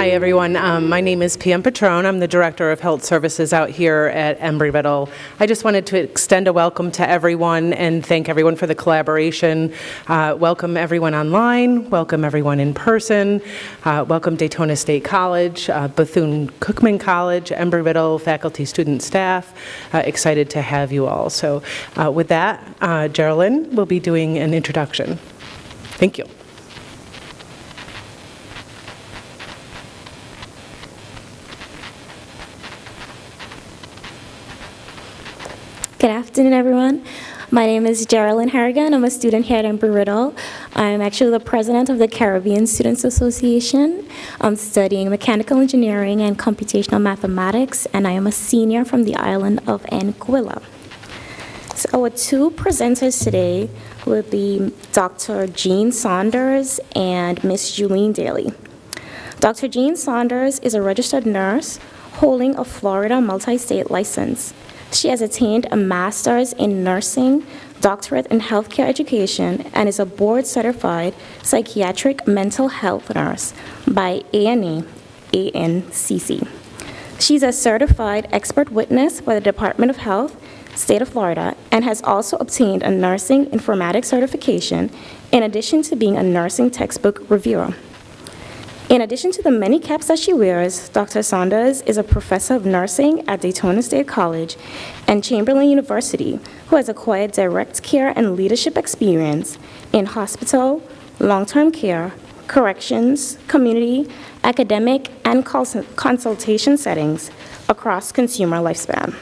Hi, everyone. My name is PM Petrone. I'm the Director of Health Services out here at Embry-Riddle. I just wanted to extend a welcome to everyone and thank everyone for the collaboration. Welcome everyone online. Welcome everyone in person. Welcome Daytona State College, Bethune Cookman College, Embry-Riddle, faculty, student, staff. Excited to have you all. So with that, Jeanne will be doing an introduction. Thank you. Good afternoon, everyone. My name is Jeanne Harrigan. I'm a student here at Embry-Riddle. I'm actually the president of the Caribbean Students Association. I'm studying mechanical engineering and computational mathematics, and I am a senior from the island of Anguilla. So our two presenters today will be Dr. Jeanne Saunders and Ms. Juleen Daly. Dr. Jeanne Saunders is a registered nurse holding a Florida multi-state license. She has attained a master's in nursing, doctorate in healthcare education, and is a board-certified psychiatric mental health nurse by ANCC. She's a certified expert witness by the Department of Health, State of Florida, and has also obtained a nursing informatics certification in addition to being a nursing textbook reviewer. In addition to the many caps that she wears, Dr. Saunders is a professor of nursing at Daytona State College and Chamberlain University, who has acquired direct care and leadership experience in hospital, long-term care, corrections, community, academic, and consultation settings across consumer lifespan.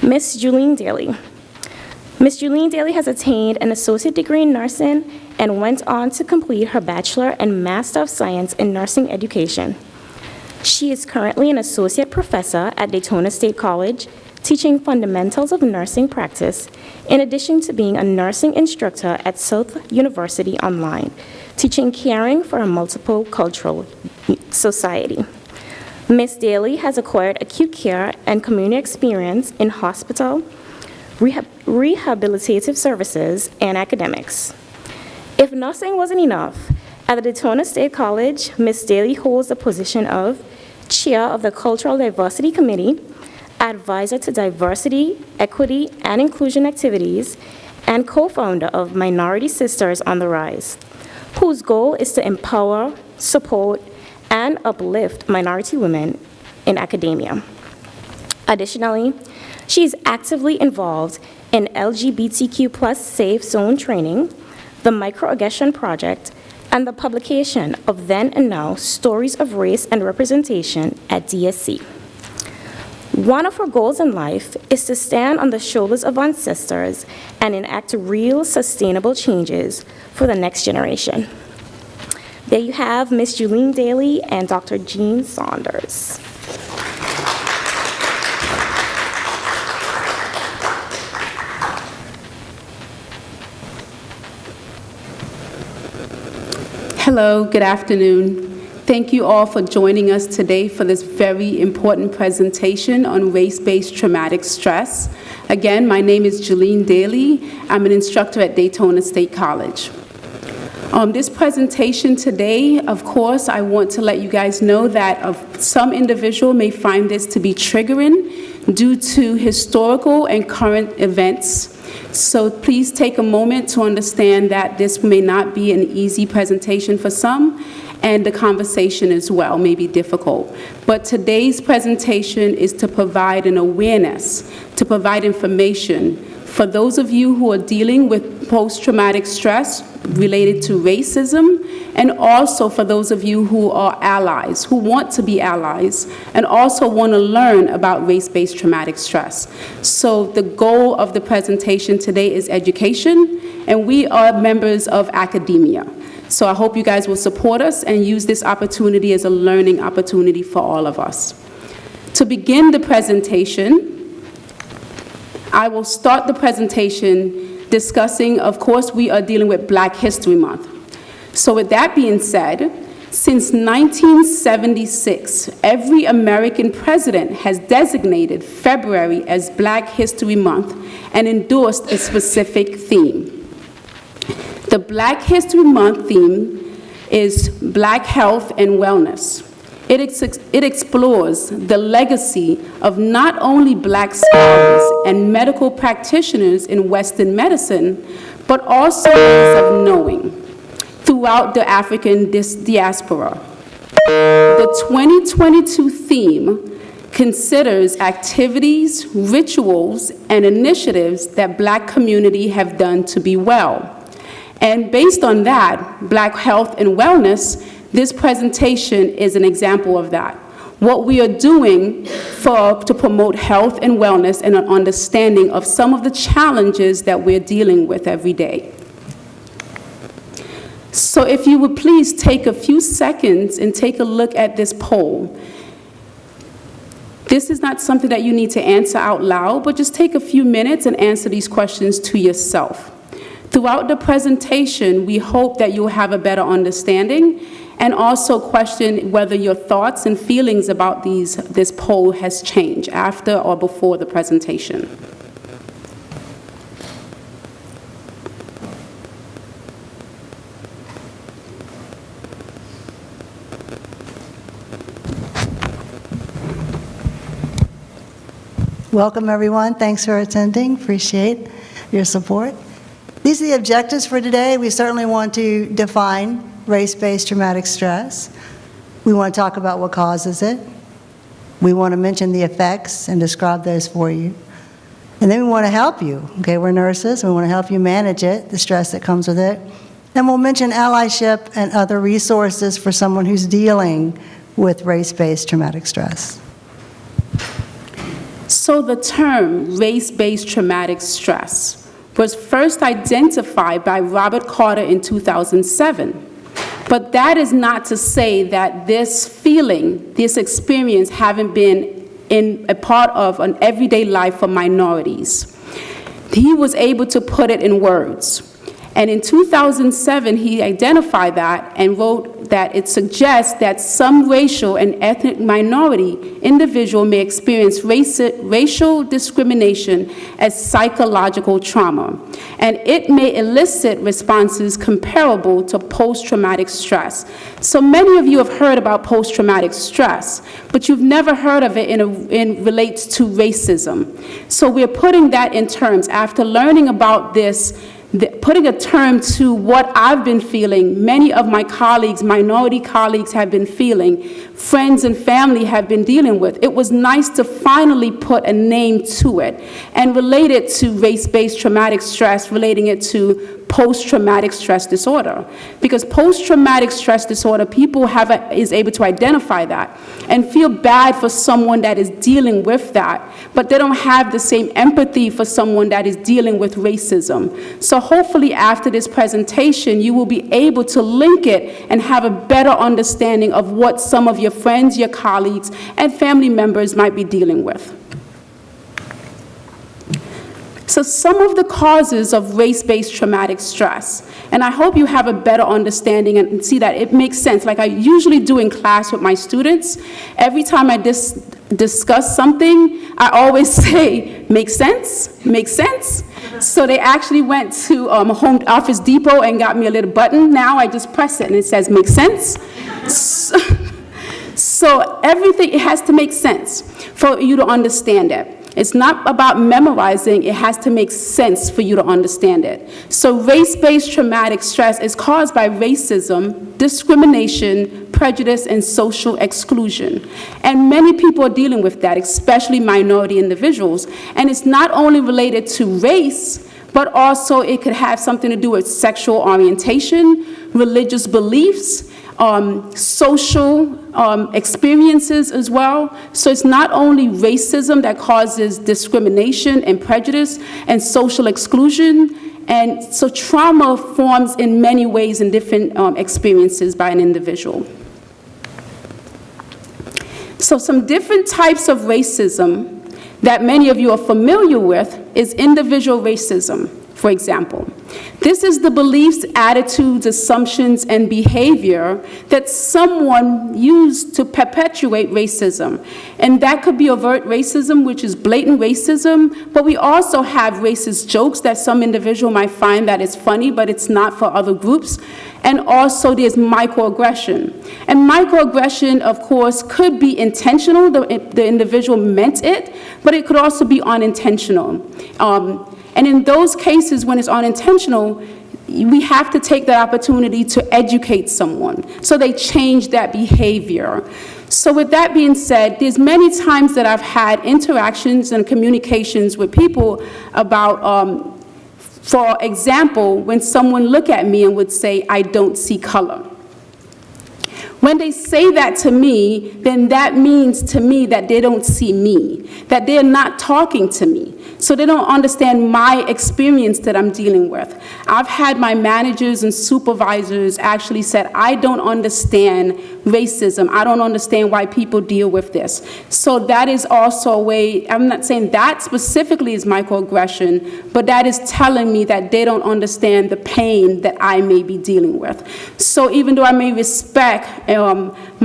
Ms. Juleen Daly. Ms. Juleen Daly has attained an associate degree in nursing and went on to complete her Bachelor and Master of Science in Nursing Education. She is currently an associate professor at Daytona State College, teaching fundamentals of nursing practice, in addition to being a nursing instructor at South University Online, teaching caring for a multiple cultural society. Ms. Daly has acquired acute care and community experience in hospital, rehabilitative services, and academics. If nursing wasn't enough, at the Daytona State College, Ms. Daly holds the position of Chair of the Cultural Diversity Committee, Advisor to Diversity, Equity, and Inclusion Activities, and co-founder of Minority Sisters on the Rise, whose goal is to empower, support, and uplift minority women in academia. Additionally, she is actively involved in LGBTQ+ safe zone training, the Microaggression project, and the publication of Then and Now Stories of Race and Representation at DSC. One of her goals in life is to stand on the shoulders of ancestors and enact real sustainable changes for the next generation. There you have Ms. Juleen Daly and Dr. Jeanne Saunders. Hello, good afternoon. Thank you all for joining us today for this very important presentation on race-based traumatic stress. Again, my name is Juleen Daly. I'm an instructor at Daytona State College. This presentation today, of course, I want to let you guys know that some individual may find this to be triggering due to historical and current events. So please take a moment to understand that this may not be an easy presentation for some, and the conversation as well may be difficult. But today's presentation is to provide an awareness, to provide information for those of you who are dealing with post-traumatic stress related to racism, and also for those of you who are allies, who want to be allies, and also want to learn about race-based traumatic stress. So the goal of the presentation today is education, and we are members of academia. So I hope you guys will support us and use this opportunity as a learning opportunity for all of us. To begin the presentation, I will start the presentation discussing, of course, we are dealing with Black History Month. So with that being said, since 1976, every American president has designated February as Black History Month and endorsed a specific theme. The Black History Month theme is Black Health and Wellness. It explores the legacy of not only Black scholars and medical practitioners in Western medicine, but also ways of knowing throughout the African diaspora. The 2022 theme considers activities, rituals, and initiatives that Black community have done to be well. And based on that, Black Health and Wellness, this presentation is an example of that. What we are doing to promote health and wellness and an understanding of some of the challenges that we're dealing with every day. So if you would please take a few seconds and take a look at this poll. This is not something that you need to answer out loud, but just take a few minutes and answer these questions to yourself. Throughout the presentation, we hope that you'll have a better understanding and also question whether your thoughts and feelings about this poll has changed after or before the presentation. Welcome, everyone. Thanks for attending. Appreciate your support. These are the objectives for today. We certainly want to define race-based traumatic stress. We want to talk about what causes it. We want to mention the effects and describe those for you. And then we want to help you. Okay, we're nurses. We want to help you manage it, the stress that comes with it. And we'll mention allyship and other resources for someone who's dealing with race-based traumatic stress. So the term race-based traumatic stress was first identified by Robert Carter in 2007. But that is not to say that this feeling, this experience haven't been in a part of an everyday life for minorities. He was able to put it in words. And in 2007, he identified that and wrote that it suggests that some racial and ethnic minority individual may experience racial discrimination as psychological trauma, and it may elicit responses comparable to post-traumatic stress. So many of you have heard about post-traumatic stress, but you've never heard of it in relates to racism. So we're putting that in terms. After learning about this, putting a term to what I've been feeling, many of my colleagues, minority colleagues have been feeling, friends and family have been dealing with. It was nice to finally put a name to it and relate it to race-based traumatic stress, relating it to post-traumatic stress disorder. Because post-traumatic stress disorder, people is able to identify that and feel bad for someone that is dealing with that, but they don't have the same empathy for someone that is dealing with racism. So hopefully after this presentation, you will be able to link it and have a better understanding of what some of your friends, your colleagues, and family members might be dealing with. So some of the causes of race-based traumatic stress, and I hope you have a better understanding and see that it makes sense. Like I usually do in class with my students, every time I discuss something, I always say, makes sense, makes sense. So they actually went to Home Office Depot and got me a little button. Now I just press it and it says, makes sense. So everything, it has to make sense for you to understand it. It's not about memorizing, it has to make sense for you to understand it. So race-based traumatic stress is caused by racism, discrimination, prejudice, and social exclusion. And many people are dealing with that, especially minority individuals. And it's not only related to race, but also it could have something to do with sexual orientation, religious beliefs, social experiences as well. So it's not only racism that causes discrimination and prejudice and social exclusion. And so trauma forms in many ways in different experiences by an individual. So some different types of racism that many of you are familiar with is individual racism. for example. This is the beliefs, attitudes, assumptions, and behavior that someone used to perpetuate racism. And that could be overt racism, which is blatant racism, but we also have racist jokes that some individual might find that is funny, but it's not for other groups. And also there's microaggression. And microaggression, of course, could be intentional, the individual meant it, but it could also be unintentional. And in those cases, when it's unintentional, we have to take that opportunity to educate someone so they change that behavior. So with that being said, there's many times that I've had interactions and communications with people about, for example, when someone look at me and would say, "I don't see color." When they say that to me, then that means to me that they don't see me, that they're not talking to me. So they don't understand my experience that I'm dealing with. I've had my managers and supervisors actually said, "I don't understand racism. I don't understand why people deal with this." So that is also a way, I'm not saying that specifically is microaggression, but that is telling me that they don't understand the pain that I may be dealing with. So even though I may respect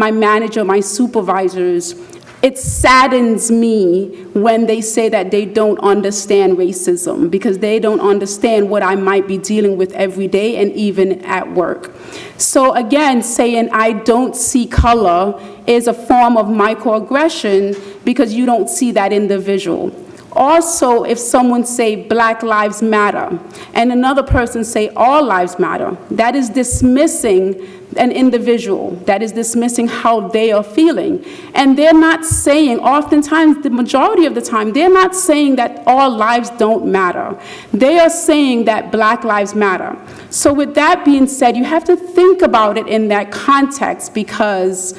my manager, my supervisors, it saddens me when they say that they don't understand racism, because they don't understand what I might be dealing with every day and even at work. So again, saying "I don't see color" is a form of microaggression because you don't see that individual. Also, if someone say "Black Lives Matter" and another person say "All Lives Matter," that is dismissing an individual, that is dismissing how they are feeling. And they're not saying, oftentimes, the majority of the time, they're not saying that all lives don't matter. They are saying that Black lives matter. So with that being said, you have to think about it in that context, because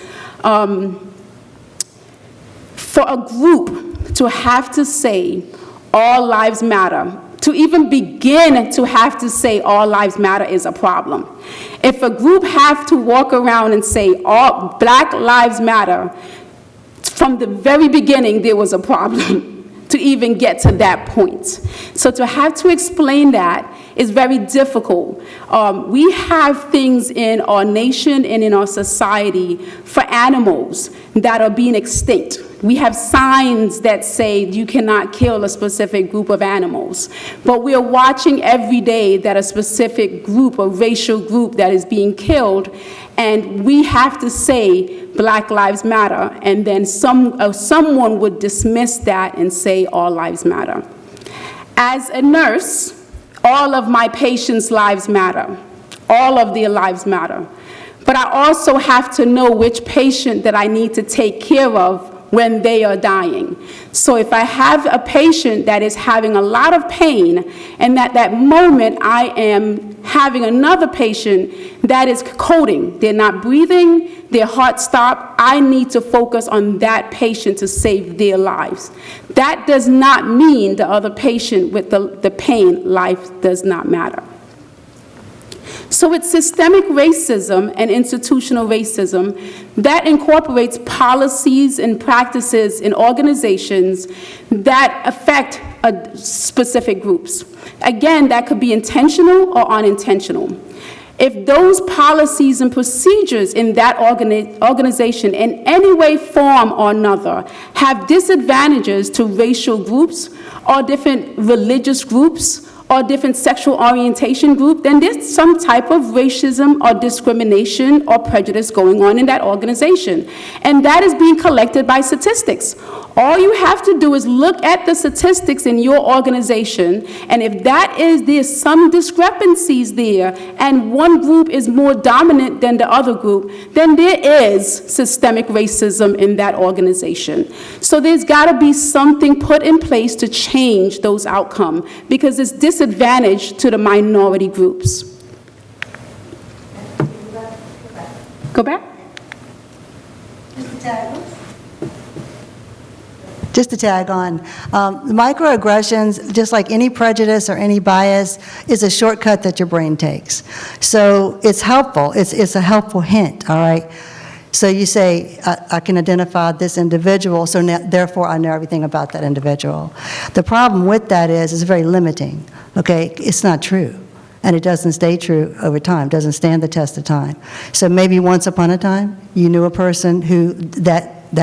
for a group to have to say all lives matter, to even begin to have to say all lives matter is a problem. If a group have to walk around and say all Black lives matter, from the very beginning there was a problem to even get to that point. So to have to explain that is very difficult. We have things in our nation and in our society for animals that are being extinct. We have signs that say you cannot kill a specific group of animals. But we are watching every day that a specific group, a racial group, that is being killed, and we have to say Black Lives Matter, and then someone would dismiss that and say all lives matter. As a nurse, all of my patients' lives matter. All of their lives matter. But I also have to know which patient that I need to take care of when they are dying. So if I have a patient that is having a lot of pain, and at that moment I am having another patient that is coding, they're not breathing, their heart stopped, I need to focus on that patient to save their lives. That does not mean the other patient with the pain, life does not matter. So it's systemic racism and institutional racism that incorporates policies and practices in organizations that affect specific groups. Again, that could be intentional or unintentional. If those policies and procedures in that organization in any way, form, or another have disadvantages to racial groups or different religious groups or different sexual orientation group, then there's some type of racism or discrimination or prejudice going on in that organization. And that is being collected by statistics. All you have to do is look at the statistics in your organization, and if there's some discrepancies there, and one group is more dominant than the other group, then there is systemic racism in that organization. So there's got to be something put in place to change those outcomes, because it's disadvantage to the minority groups. Go back. Just to tag on, microaggressions, just like any prejudice or any bias, is a shortcut that your brain takes. So it's helpful. It's a helpful hint, all right? So you say, I can identify this individual, so therefore I know everything about that individual. The problem with that is it's very limiting, okay? It's not true, and it doesn't stay true over time, doesn't stand the test of time. So maybe once upon a time, you knew a person who that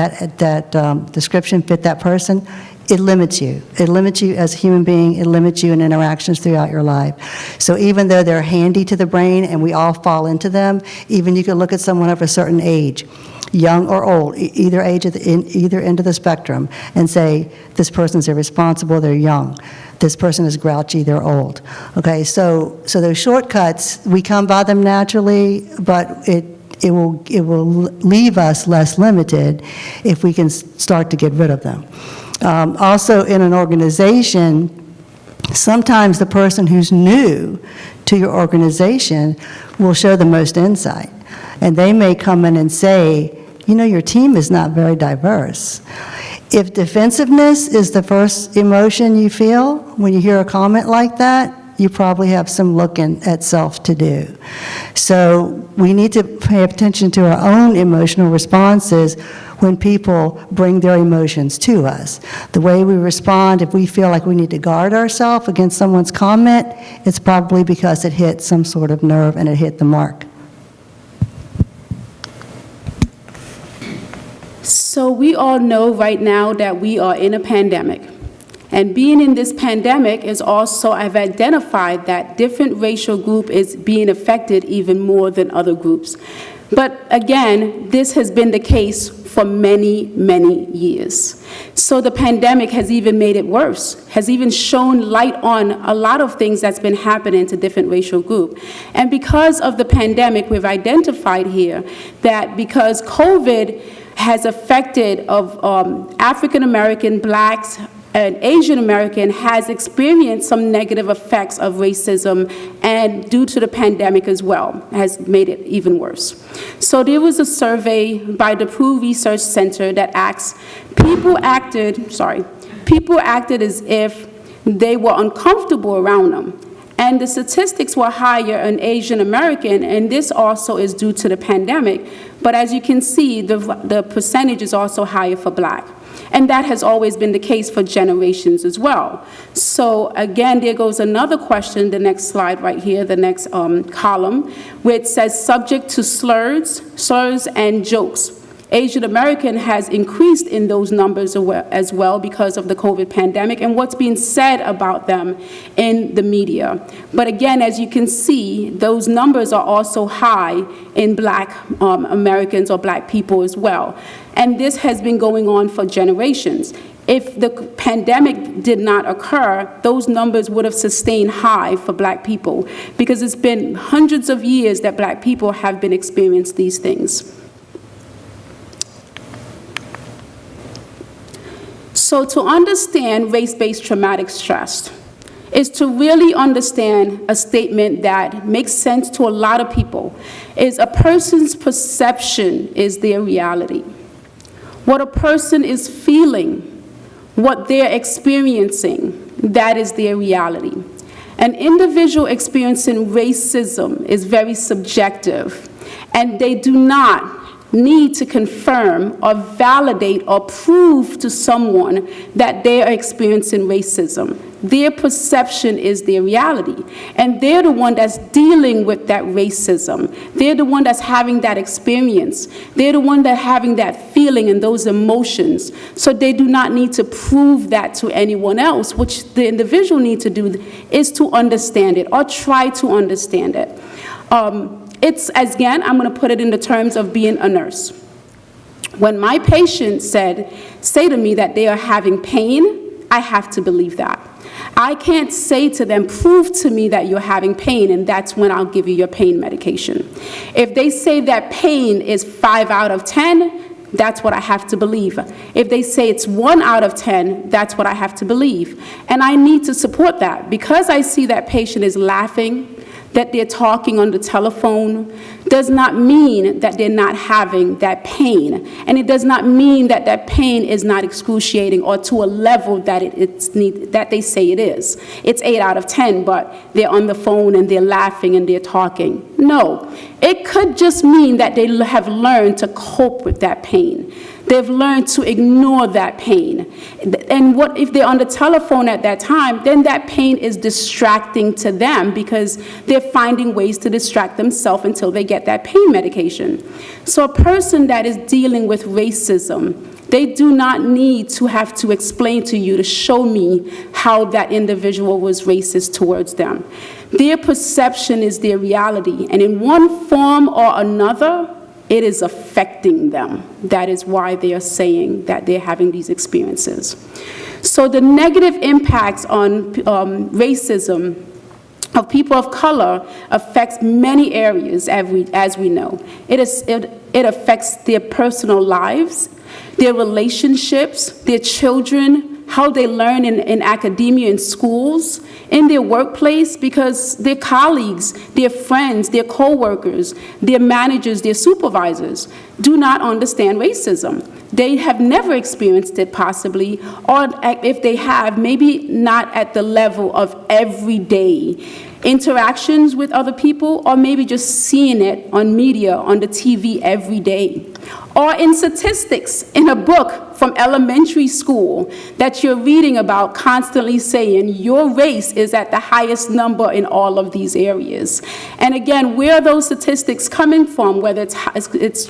description fit that person. It limits you. It limits you as a human being. It limits you in interactions throughout your life. So even though they're handy to the brain and we all fall into them, even you can look at someone of a certain age, young or old, either age, either end of the spectrum, and say, this person's irresponsible, they're young. This person is grouchy, they're old. Okay, so those shortcuts, we come by them naturally, but it will leave us less limited if we can start to get rid of them. Also, in an organization, sometimes the person who's new to your organization will show the most insight. And they may come in and say, you know, your team is not very diverse. If defensiveness is the first emotion you feel when you hear a comment like that, you probably have some looking at self to do. So we need to pay attention to our own emotional responses when people bring their emotions to us. The way we respond, if we feel like we need to guard ourselves against someone's comment, it's probably because it hit some sort of nerve and it hit the mark. So we all know right now that we are in a pandemic. And being in this pandemic is also, I've identified that different racial group is being affected even more than other groups. But again, this has been the case for many, many years. So the pandemic has even made it worse, has even shown light on a lot of things that's been happening to different racial groups. And because of the pandemic, we've identified here that because COVID has affected African American, Blacks, and Asian American has experienced some negative effects of racism, and due to the pandemic as well, has made it even worse. So there was a survey by the Pew Research Center that asked, people acted as if they were uncomfortable around them. And the statistics were higher in Asian American, and this also is due to the pandemic. But as you can see, the percentage is also higher for Black. And that has always been the case for generations as well. So again, there goes another question, the next slide right here, the next column, which says subject to slurs and jokes. Asian American has increased in those numbers as well because of the COVID pandemic and what's being said about them in the media. But again, as you can see, those numbers are also high in Black Americans or Black people as well. And this has been going on for generations. If the pandemic did not occur, those numbers would have sustained high for Black people because it's been hundreds of years that Black people have been experiencing these things. So to understand race-based traumatic stress is to really understand a statement that makes sense to a lot of people, is a person's perception is their reality. What a person is feeling, what they're experiencing, that is their reality. An individual experiencing racism is very subjective, and they do not need to confirm or validate or prove to someone that they are experiencing racism. Their perception is their reality. And they're the one that's dealing with that racism. They're the one that's having that experience. They're the one that's having that feeling and those emotions. So they do not need to prove that to anyone else. Which the individual needs to do is to understand it or try to understand it. It's, again, I'm going to put it in the terms of being a nurse. When my patients say to me that they are having pain, I have to believe that. I can't say to them, prove to me that you're having pain, and that's when I'll give you your pain medication. If they say that pain is 5 out of 10, that's what I have to believe. If they say it's 1 out of 10, that's what I have to believe. And I need to support that. Because I see that patient is laughing, that they're talking on the telephone, does not mean that they're not having that pain. And it does not mean that that pain is not excruciating or to a level that that they say it is. It's 8 out of 10, but they're on the phone and they're laughing and they're talking. No, it could just mean that they have learned to cope with that pain. They've learned to ignore that pain. And what if they're on the telephone at that time, then that pain is distracting to them because they're finding ways to distract themselves until they get that pain medication. So a person that is dealing with racism, they do not need to have to explain to you, to show me how that individual was racist towards them. Their perception is their reality, and in one form or another, it is affecting them. That is why they are saying that they're having these experiences. So the negative impacts on racism of people of color affects many areas, as we know. It affects their personal lives, their relationships, their children, how they learn in academia, in schools, in their workplace, because their colleagues, their friends, their co-workers, their managers, their supervisors do not understand racism. They have never experienced it possibly, or if they have, maybe not at the level of everyday interactions with other people, or maybe just seeing it on media, on the TV every day. Or in statistics, in a book from elementary school that you're reading about, constantly saying your race is at the highest number in all of these areas. And again, where are those statistics coming from, whether it's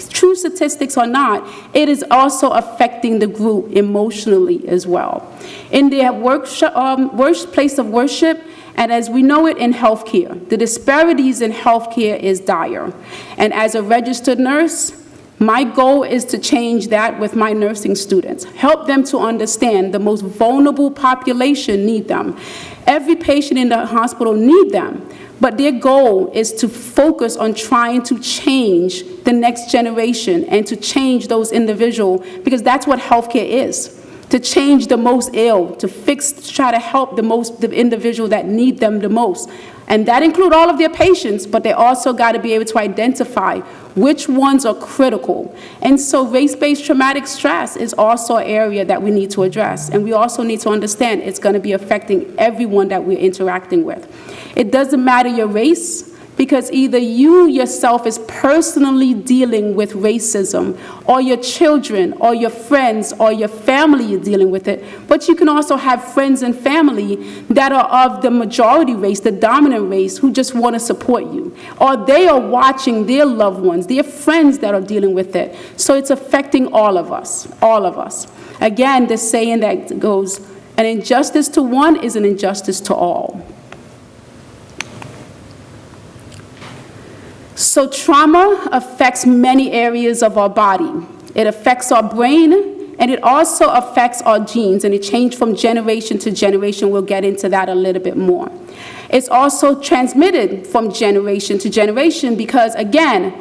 true statistics or not, it is also affecting the group emotionally as well. In their workplace of worship, and as we know it in healthcare, the disparities in healthcare is dire. And as a registered nurse, my goal is to change that with my nursing students, help them to understand the most vulnerable population need them. Every patient in the hospital need them, but their goal is to focus on trying to change the next generation and to change those individuals, because that's what healthcare is. To change the most ill, to try to help the individual that need them the most. And that include all of their patients, but they also got to be able to identify which ones are critical. And so race-based traumatic stress is also an area that we need to address. And we also need to understand it's going to be affecting everyone that we're interacting with. It doesn't matter your race, because either you yourself is personally dealing with racism, or your children, or your friends, or your family is dealing with it. But you can also have friends and family that are of the majority race, the dominant race, who just want to support you. Or they are watching their loved ones, their friends that are dealing with it. So it's affecting all of us, all of us. Again, the saying that goes, an injustice to one is an injustice to all. So trauma affects many areas of our body. It affects our brain, and it also affects our genes, and it changes from generation to generation. We'll get into that a little bit more. It's also transmitted from generation to generation because, again,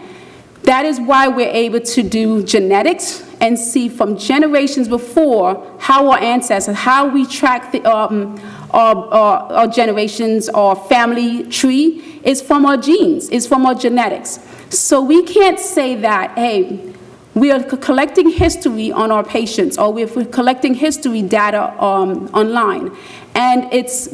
that is why we're able to do genetics and see from generations before how our ancestors, how we track our generations, our family tree, is from our genes, is from our genetics. So we can't say that, hey, we are collecting history on our patients, or we're collecting history data online, and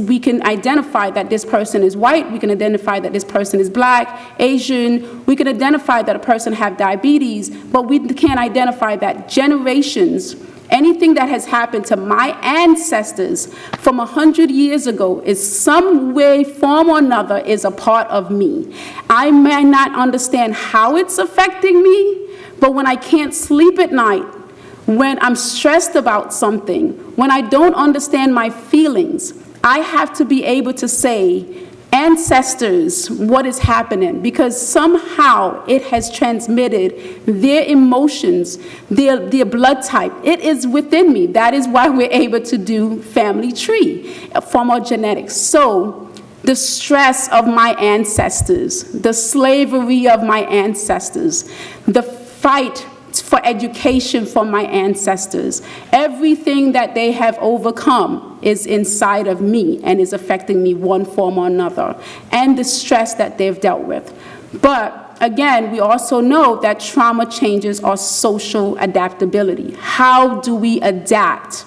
we can identify that this person is white, we can identify that this person is black, Asian, we can identify that a person has diabetes, but we can't identify that generations, anything that has happened to my ancestors from 100 years ago is some way, form or another, is a part of me. I may not understand how it's affecting me, but when I can't sleep at night, when I'm stressed about something, when I don't understand my feelings, I have to be able to say, ancestors, what is happening? Because somehow it has transmitted their emotions, their blood type. It is within me. That is why we're able to do family tree from our genetics. So the stress of my ancestors, the slavery of my ancestors, the fight for education from my ancestors, everything that they have overcome is inside of me and is affecting me one form or another, and the stress that they've dealt with. But again, we also know that trauma changes our social adaptability. How do we adapt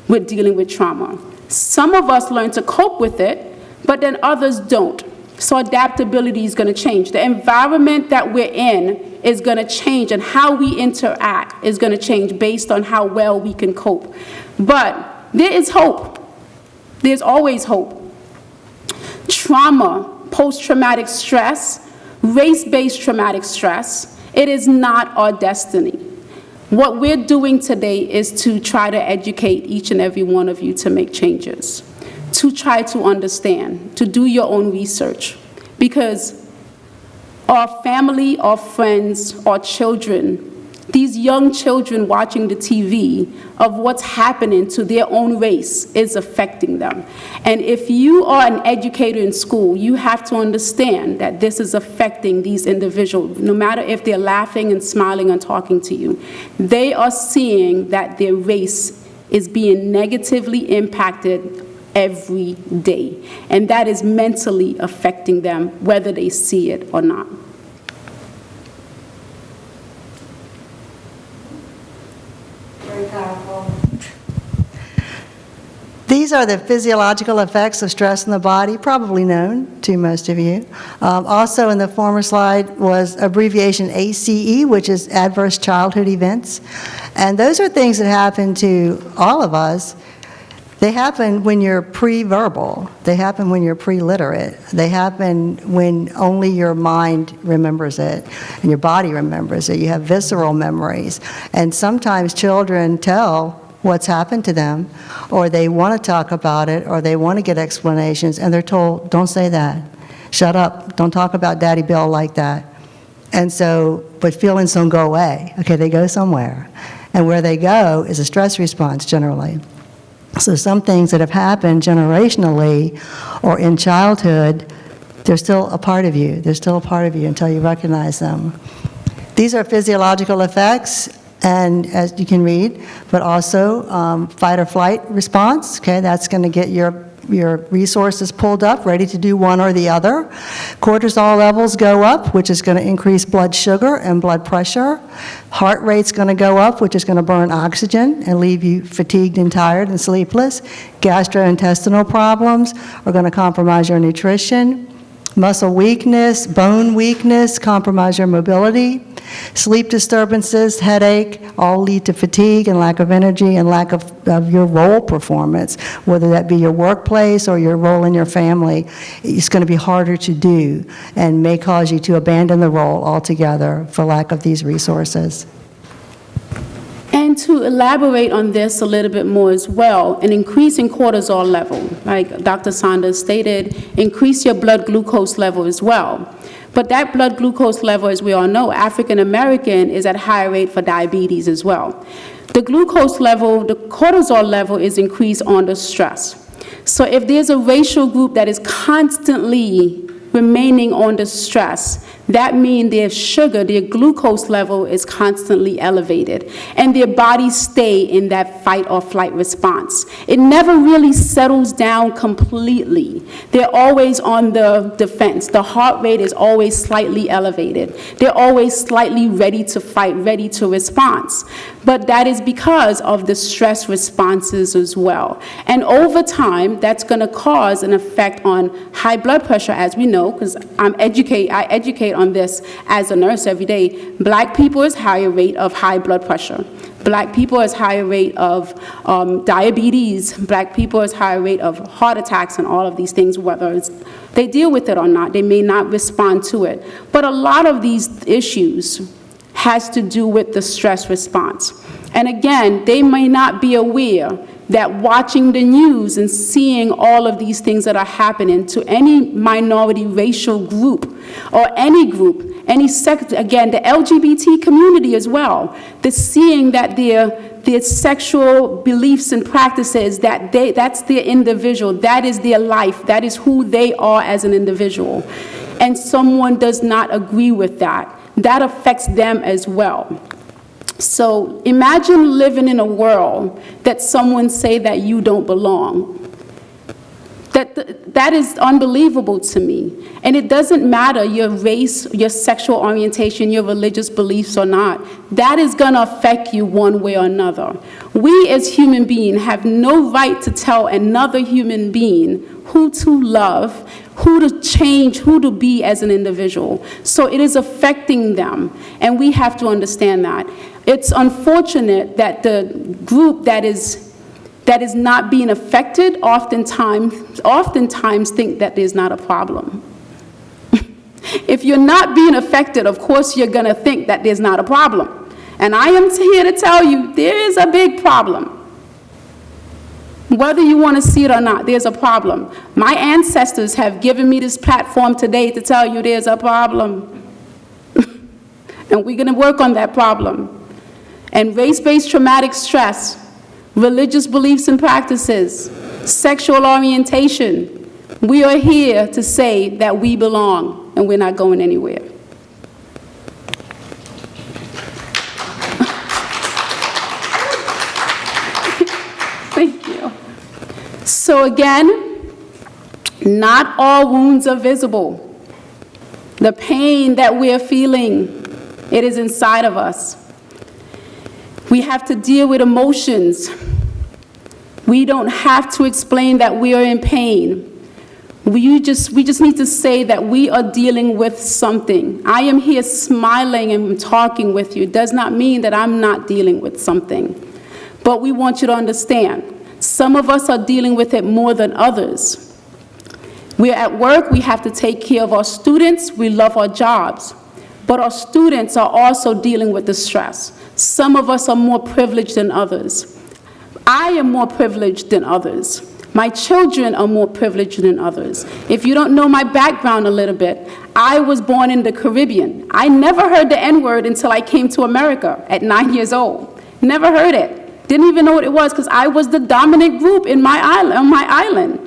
with dealing with trauma? Some of us learn to cope with it, but then others don't. So adaptability is going to change. The environment that we're in is going to change, and how we interact is going to change based on how well we can cope. But there is hope. There's always hope. Trauma, post-traumatic stress, race-based traumatic stress, it is not our destiny. What we're doing today is to try to educate each and every one of you to make changes, to try to understand, to do your own research, because our family, our friends, our children, these young children watching the TV of what's happening to their own race is affecting them. And if you are an educator in school, you have to understand that this is affecting these individuals. No matter if they're laughing and smiling and talking to you, they are seeing that their race is being negatively impacted every day. And that is mentally affecting them, whether they see it or not. Very powerful. These are the physiological effects of stress in the body, probably known to most of you. Also in the former slide was abbreviation ACE, which is adverse childhood events. And those are things that happen to all of us. They happen when you're pre-verbal. They happen when you're pre-literate. They happen when only your mind remembers it and your body remembers it. You have visceral memories. And sometimes children tell what's happened to them, or they want to talk about it, or they want to get explanations, and they're told, don't say that. Shut up. Don't talk about Daddy Bill like that. And so, but feelings don't go away. Okay, they go somewhere. And where they go is a stress response generally. So some things that have happened generationally or in childhood, they're still a part of you. They're still a part of you until you recognize them. These are physiological effects, and as you can read, but also fight or flight response. Okay, that's going to get your resources pulled up, ready to do one or the other. Cortisol levels go up, which is going to increase blood sugar and blood pressure. Heart rate's going to go up, which is going to burn oxygen and leave you fatigued and tired and sleepless. Gastrointestinal problems are going to compromise your nutrition. Muscle weakness, bone weakness, compromise your mobility. Sleep disturbances, headache, all lead to fatigue and lack of energy and lack of your role performance, whether that be your workplace or your role in your family. It's going to be harder to do and may cause you to abandon the role altogether for lack of these resources. And to elaborate on this a little bit more as well, an increase in cortisol level, like Dr. Saunders stated, increase your blood glucose level as well. But that blood glucose level, as we all know, African American is at higher rate for diabetes as well. The glucose level, the cortisol level is increased under stress. So if there's a racial group that is constantly remaining under stress, that means their sugar, their glucose level is constantly elevated, and their bodies stay in that fight or flight response. It never really settles down completely. They're always on the defense. The heart rate is always slightly elevated. They're always slightly ready to fight, ready to respond. But that is because of the stress responses as well. And over time, that's going to cause an effect on high blood pressure, as we know, because I educate on this as a nurse every day. Black people is higher rate of high blood pressure. Black people is higher rate of diabetes. Black people is higher rate of heart attacks and all of these things, whether they deal with it or not. They may not respond to it. But a lot of these issues has to do with the stress response. And again, they may not be aware that watching the news and seeing all of these things that are happening to any minority racial group or any group, any sect, again, the LGBT community as well, the seeing that their sexual beliefs and practices, that's their individual, that is their life, that is who they are as an individual. And someone does not agree with that. That affects them as well. So imagine living in a world that someone say that you don't belong. That is unbelievable to me. And it doesn't matter your race, your sexual orientation, your religious beliefs or not. That is going to affect you one way or another. We as human beings have no right to tell another human being who to love, who to change, who to be as an individual. So it is affecting them, and we have to understand that. It's unfortunate that the group that is not being affected oftentimes think that there's not a problem. If you're not being affected, of course you're going to think that there's not a problem. And I am here to tell you there is a big problem. Whether you want to see it or not, there's a problem. My ancestors have given me this platform today to tell you there's a problem. And we're going to work on that problem. And race-based traumatic stress, religious beliefs and practices, sexual orientation, we are here to say that we belong. And we're not going anywhere. Thank you. So again, not all wounds are visible. The pain that we're feeling, it is inside of us. We have to deal with emotions. We don't have to explain that we are in pain. We just need to say that we are dealing with something. I am here smiling and talking with you. It does not mean that I'm not dealing with something. But we want you to understand, some of us are dealing with it more than others. We're at work, we have to take care of our students, we love our jobs. But our students are also dealing with the stress. Some of us are more privileged than others. I am more privileged than others. My children are more privileged than others. If you don't know my background a little bit, I was born in the Caribbean. I never heard the N-word until I came to America at 9 years old. Never heard it. Didn't even know what it was because I was the dominant group in my island.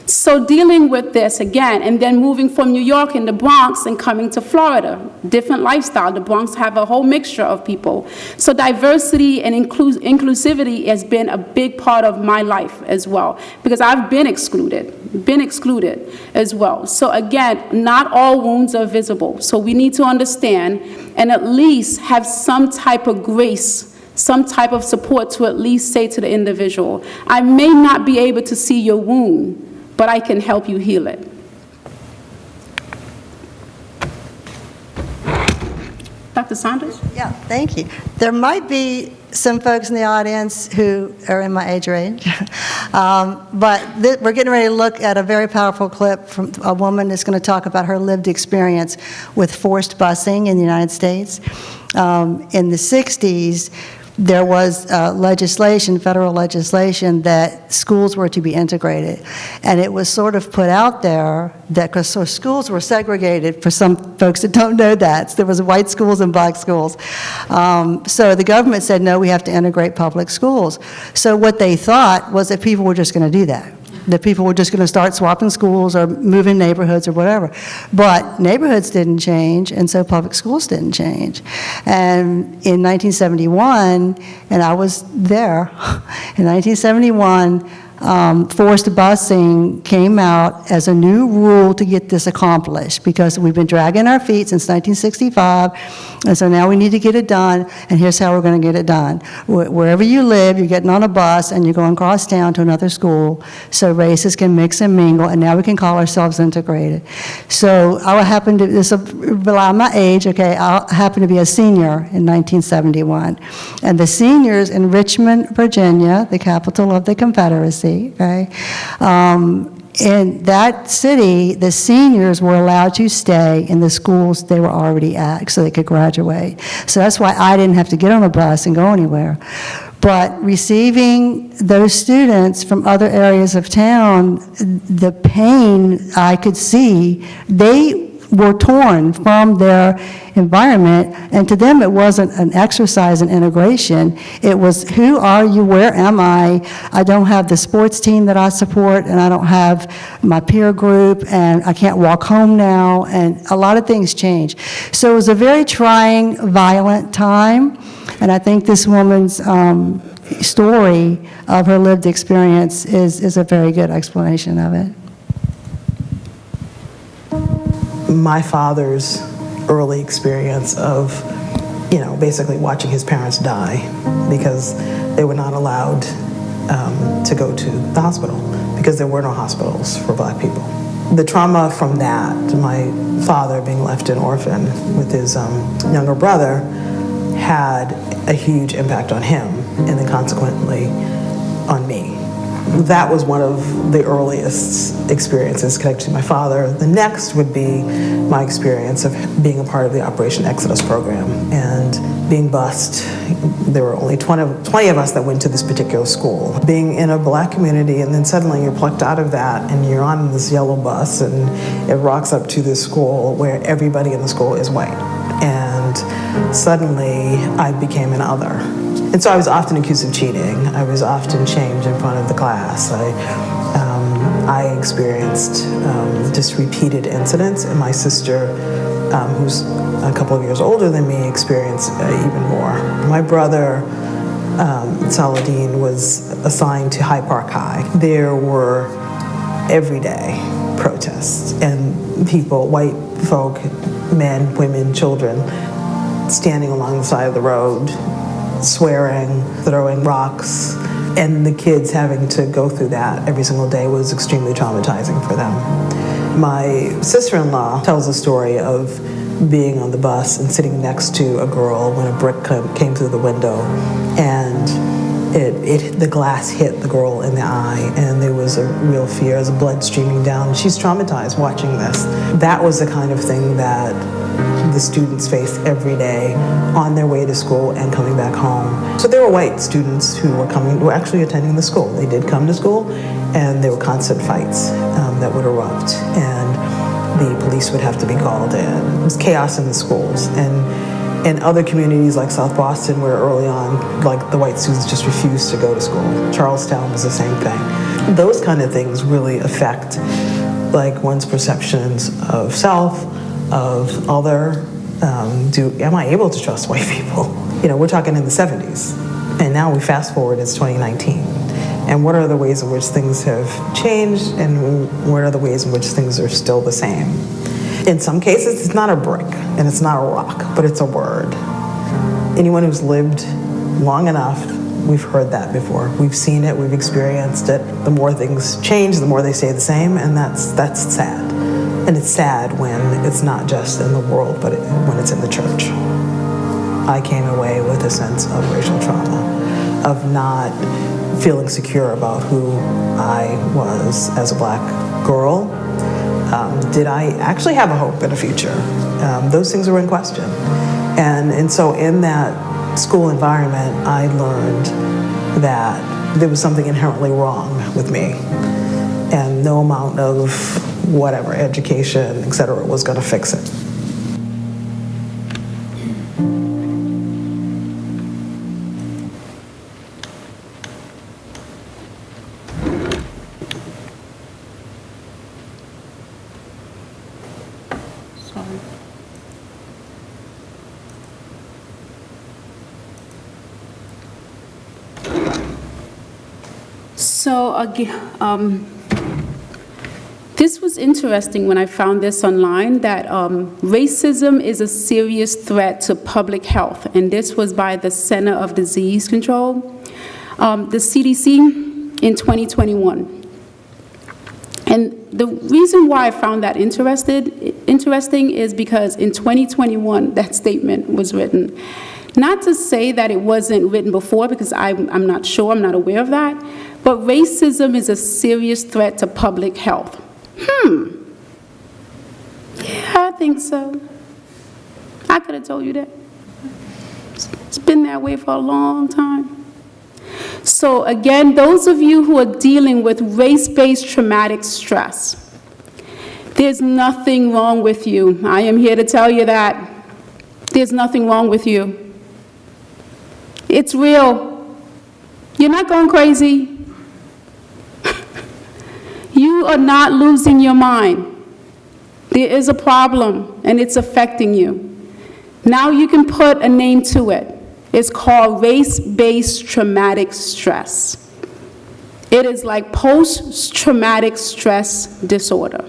So dealing with this again, and then moving from New York in the Bronx and coming to Florida, different lifestyle. The Bronx have a whole mixture of people. So diversity and inclusivity has been a big part of my life as well, because I've been excluded as well. So again, not all wounds are visible. So we need to understand and at least have some type of grace, some type of support to at least say to the individual, I may not be able to see your wound, but I can help you heal it. Dr. Saunders? Yeah, thank you. There might be some folks in the audience who are in my age range, but we're getting ready to look at a very powerful clip from a woman that's going to talk about her lived experience with forced busing in the United States. In the 60s, there was legislation, federal legislation, that schools were to be integrated. And it was sort of put out there that, because schools were segregated, for some folks that don't know that. So there was white schools and black schools. So the government said, no, we have to integrate public schools. So what they thought was that people were just going to do that. That people were just going to start swapping schools or moving neighborhoods or whatever. But neighborhoods didn't change, and so public schools didn't change. And in 1971, and I was there, in 1971, forced busing came out as a new rule to get this accomplished, because we've been dragging our feet since 1965, and so now we need to get it done, and here's how we're going to get it done. Wherever you live, you're getting on a bus and you're going across town to another school so races can mix and mingle, and now we can call ourselves integrated. So I happen to, this will rely on my age, okay, I happen to be a senior in 1971, and the seniors in Richmond, Virginia, the capital of the Confederacy, okay? In that city, the seniors were allowed to stay in the schools they were already at so they could graduate. So that's why I didn't have to get on a bus and go anywhere. But receiving those students from other areas of town, the pain I could see, they were torn from their environment, and to them it wasn't an exercise in integration. It was, who are you, where am I don't have the sports team that I support, and I don't have my peer group, and I can't walk home now, and a lot of things changed. So it was a very trying, violent time, and I think this woman's story of her lived experience is a very good explanation of it. My father's early experience of, basically watching his parents die because they were not allowed to go to the hospital because there were no hospitals for black people. The trauma from that, my father being left an orphan with his younger brother, had a huge impact on him and then consequently on me. That was one of the earliest experiences connected to my father. The next would be my experience of being a part of the Operation Exodus program and being bused. There were only 20 of us that went to this particular school. Being in a black community, and then suddenly you're plucked out of that and you're on this yellow bus and it rocks up to this school where everybody in the school is white. And suddenly I became an other. And so I was often accused of cheating. I was often shamed in front of the class. I experienced just repeated incidents, and my sister, who's a couple of years older than me, experienced even more. My brother, Saladin, was assigned to Hyde Park High. There were everyday protests, and people, white folk, men, women, children, standing along the side of the road, swearing, throwing rocks, and the kids having to go through that every single day was extremely traumatizing for them. My sister-in-law tells a story of being on the bus and sitting next to a girl when a brick came through the window, and the glass hit the girl in the eye, and there was a real fear, as blood streaming down. She's traumatized watching this. That was the kind of thing that the students face every day on their way to school and coming back home. So there were white students who were actually attending the school. They did come to school, and there were constant fights that would erupt, and the police would have to be called in. It was chaos in the schools. And in other communities like South Boston, where early on, like, the white students just refused to go to school. Charlestown was the same thing. Those kind of things really affect, like, one's perceptions of self, of other. Am I able to trust white people? You know, we're talking in the 70s, and now we fast forward, it's 2019. And what are the ways in which things have changed, and what are the ways in which things are still the same? In some cases, it's not a brick, and it's not a rock, but it's a word. Anyone who's lived long enough, we've heard that before. We've seen it, we've experienced it. The more things change, the more they stay the same, and that's sad. And it's sad when it's not just in the world, but when it's in the church. I came away with a sense of racial trauma, of not feeling secure about who I was as a black girl. Did I actually have a hope in a future? Those things were in question. And so in that school environment, I learned that there was something inherently wrong with me. And no amount of whatever, education, et cetera, was going to fix it. So again, this was interesting when I found this online, that racism is a serious threat to public health, and this was by the Center of Disease Control, the CDC, in 2021. And the reason why I found that interesting is because in 2021, that statement was written. Not to say that it wasn't written before, because I'm not sure, I'm not aware of that, but racism is a serious threat to public health. Yeah, I think so. I could have told you that. It's been that way for a long time. So again, those of you who are dealing with race-based traumatic stress, there's nothing wrong with you. I am here to tell you that. There's nothing wrong with you. It's real. You're not going crazy. You are not losing your mind. There is a problem, and it's affecting you. Now you can put a name to it. It's called race-based traumatic stress. It is like post-traumatic stress disorder.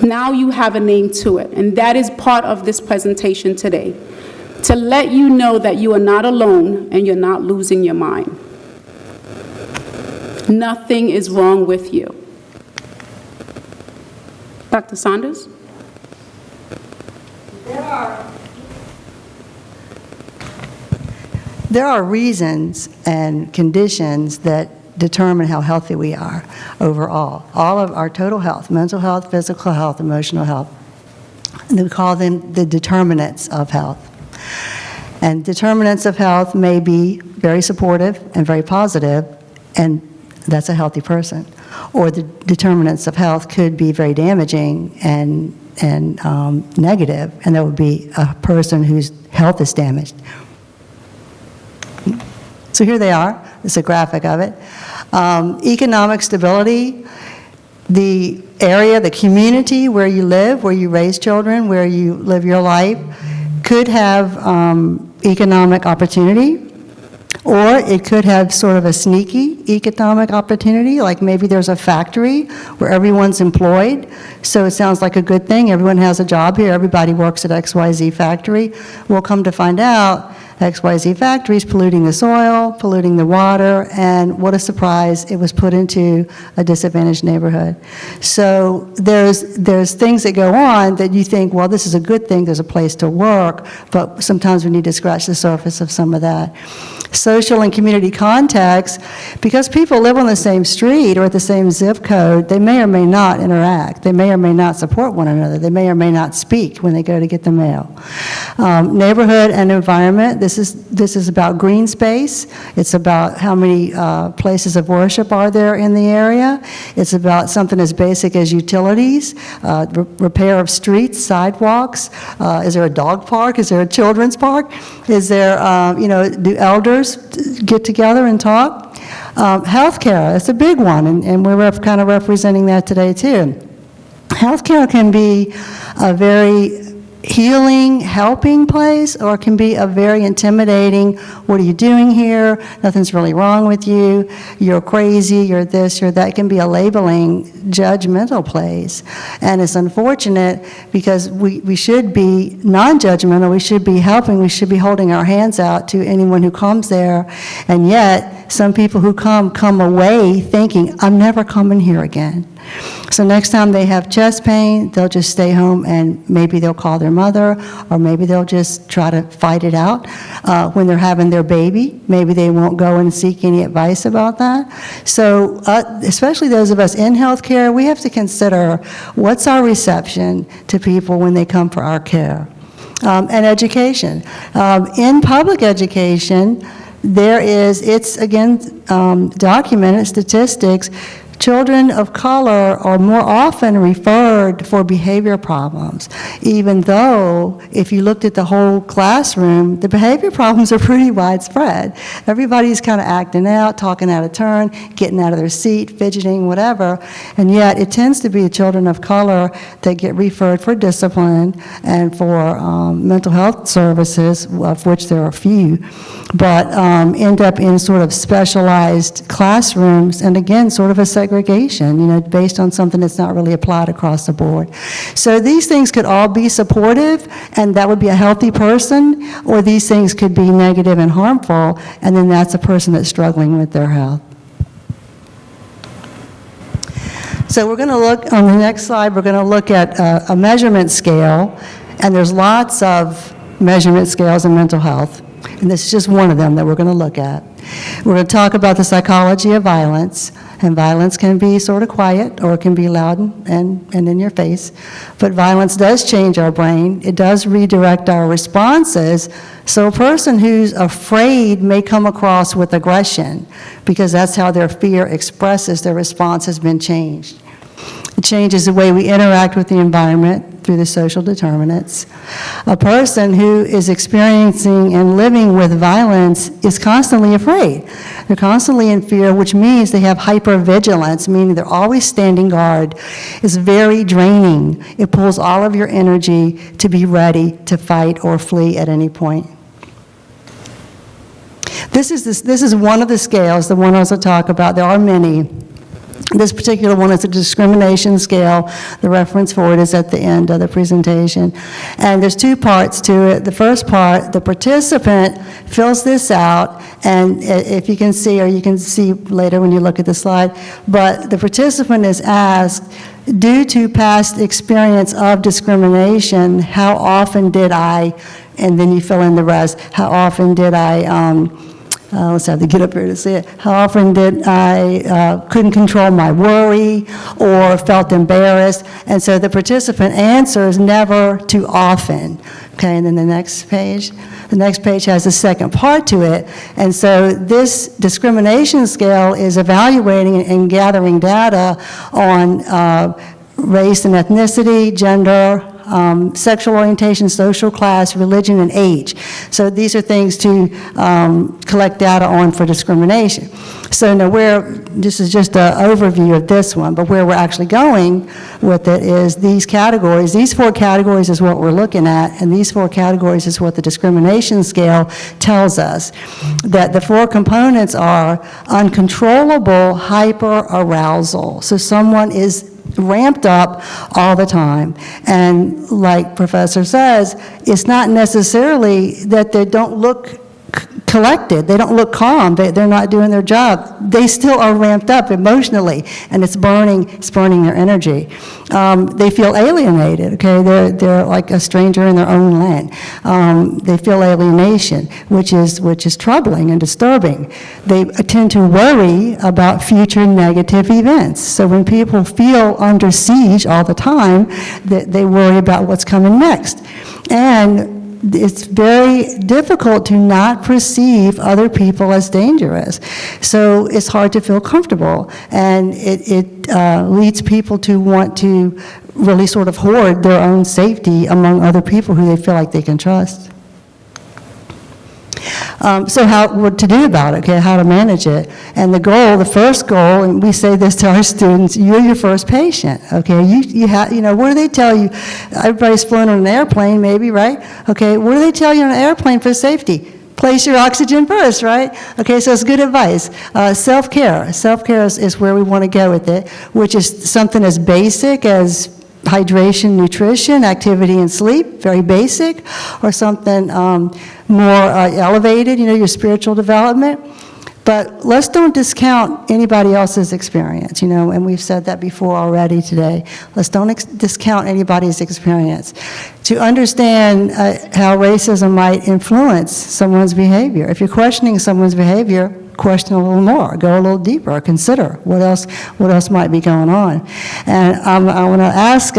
Now you have a name to it, and that is part of this presentation today, to let you know that you are not alone and you're not losing your mind. Nothing is wrong with you. Dr. Saunders? There are reasons and conditions that determine how healthy we are overall. All of our total health, mental health, physical health, emotional health. And we call them the determinants of health. And determinants of health may be very supportive and very positive, and that's a healthy person. Or the determinants of health could be very damaging and negative, and that would be a person whose health is damaged. So here they are. It's a graphic of it. Economic stability, the area, the community where you live, where you raise children, where you live your life, could have economic opportunity, or it could have sort of a sneaky economic opportunity, like maybe there's a factory where everyone's employed, so it sounds like a good thing. Everyone has a job here. Everybody works at XYZ factory. We'll come to find out XYZ factory is polluting the soil, polluting the water, and what a surprise, it was put into a disadvantaged neighborhood. So there's things that go on that you think, well, this is a good thing, there's a place to work, but sometimes we need to scratch the surface of some of that. Social and community context, because people live on the same street or at the same zip code, they may or may not interact. They may or may not support one another. They may or may not speak when they go to get the mail. Neighborhood and environment, this is about green space. It's about how many places of worship are there in the area. It's about something as basic as utilities, repair of streets, sidewalks. Is there a dog park? Is there a children's park? Is there, do elders get together and talk? Healthcare, it's a big one, and we're kind of representing that today too. Healthcare can be a very healing, helping place, or it can be a very intimidating, what are you doing here? Nothing's really wrong with you. You're crazy, you're this, you're that. It can be a labeling, judgmental place. And it's unfortunate because we should be non-judgmental, we should be helping, we should be holding our hands out to anyone who comes there. And yet, some people who come away thinking, I'm never coming here again. So next time they have chest pain, they'll just stay home and maybe they'll call their mother, or maybe they'll just try to fight it out. When they're having their baby, maybe they won't go and seek any advice about that. So especially those of us in healthcare, we have to consider what's our reception to people when they come for our care. And education. In public education, it's again documented statistics. Children of color are more often referred for behavior problems, even though if you looked at the whole classroom, the behavior problems are pretty widespread. Everybody's kind of acting out, talking out of turn, getting out of their seat, fidgeting, whatever, and yet it tends to be children of color that get referred for discipline and for mental health services, of which there are few, but end up in sort of specialized classrooms, and again, sort of a segregation, based on something that's not really applied across the board. So these things could all be supportive, and that would be a healthy person, or these things could be negative and harmful, and then that's a person that's struggling with their health. So we're going to look, on the next slide, we're going to look at a measurement scale, and there's lots of measurement scales in mental health, and this is just one of them that we're going to look at. We're going to talk about the psychology of violence, and violence can be sort of quiet or it can be loud and in your face, but violence does change our brain. It does redirect our responses, so a person who's afraid may come across with aggression because that's how their fear expresses, their response has been changed. It changes the way we interact with the environment through the social determinants. A person who is experiencing and living with violence is constantly afraid. They're constantly in fear, which means they have hypervigilance, meaning they're always standing guard. It's very draining. It pulls all of your energy to be ready to fight or flee at any point. This is one of the scales, the one I was going to talk about. There are many. This particular one is a discrimination scale. The reference for it is at the end of the presentation. And there's two parts to it. The first part, the participant fills this out, and if you can see, or you can see later when you look at the slide, but the participant is asked, due to past experience of discrimination, how often did I, and then you fill in the rest, how often did I, let's have to get up here to see it. How often did I couldn't control my worry or felt embarrassed? And so the participant answers never too often. Okay, and then the next page has a second part to it. And so this discrimination scale is evaluating and gathering data on race and ethnicity, gender, sexual orientation, social class, religion, and age. So these are things to collect data on for discrimination. So now this is just an overview of this one, but where we're actually going with it is these categories. These 4 categories is what we're looking at, and these 4 categories is what the discrimination scale tells us. That the 4 components are uncontrollable hyperarousal. So someone is ramped up all the time. And like Professor says, it's not necessarily that they don't look collected, they don't look calm, they're not doing their job. They still are ramped up emotionally, and it's burning their energy. They feel alienated, okay? They're like a stranger in their own land. They feel alienation, which is troubling and disturbing. They tend to worry about future negative events. So when people feel under siege all the time, they worry about what's coming next. And it's very difficult to not perceive other people as dangerous. So it's hard to feel comfortable, and it leads people to want to really sort of hoard their own safety among other people who they feel like they can trust. So what to do about it, okay, how to manage it. And the first goal, and we say this to our students, you're your first patient, okay? What do they tell you? Everybody's flown on an airplane maybe, right? Okay, what do they tell you on an airplane for safety? Place your oxygen first, right? Okay, so it's good advice. Self-care. Self-care is where we want to go with it, which is something as basic as hydration, nutrition, activity, and sleep, very basic, or something more elevated, your spiritual development. But let's don't discount anybody else's experience, and we've said that before already today. Let's don't discount anybody's experience. To understand how racism might influence someone's behavior. If you're questioning someone's behavior, question a little more, go a little deeper, consider what else might be going on. And I want to ask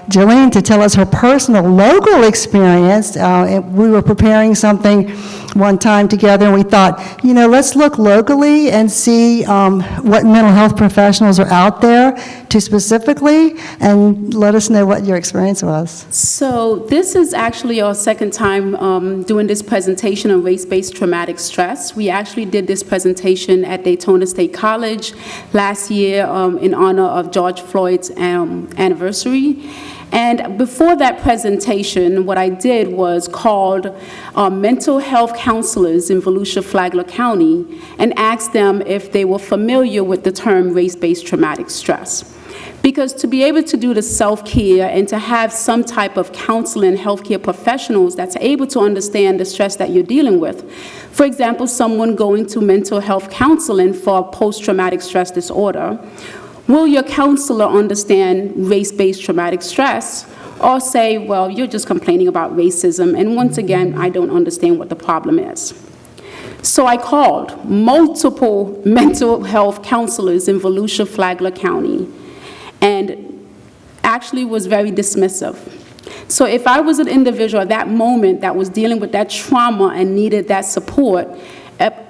Juleen to tell us her personal local experience. We were preparing something one time together, and we thought, let's look locally and see what mental health professionals are out there to specifically, and let us know what your experience was. So this is actually our second time doing this presentation on race-based traumatic stress. We actually did this presentation at Daytona State College last year in honor of George Floyd's anniversary. And before that presentation, what I did was called mental health counselors in Volusia, Flagler County and asked them if they were familiar with the term race-based traumatic stress. Because to be able to do the self-care and to have some type of counseling healthcare professionals that's able to understand the stress that you're dealing with. For example, someone going to mental health counseling for post-traumatic stress disorder, will your counselor understand race-based traumatic stress, or say, well, you're just complaining about racism, and once again, I don't understand what the problem is? So I called multiple mental health counselors in Volusia, Flagler County, and actually was very dismissive. So if I was an individual at that moment that was dealing with that trauma and needed that support,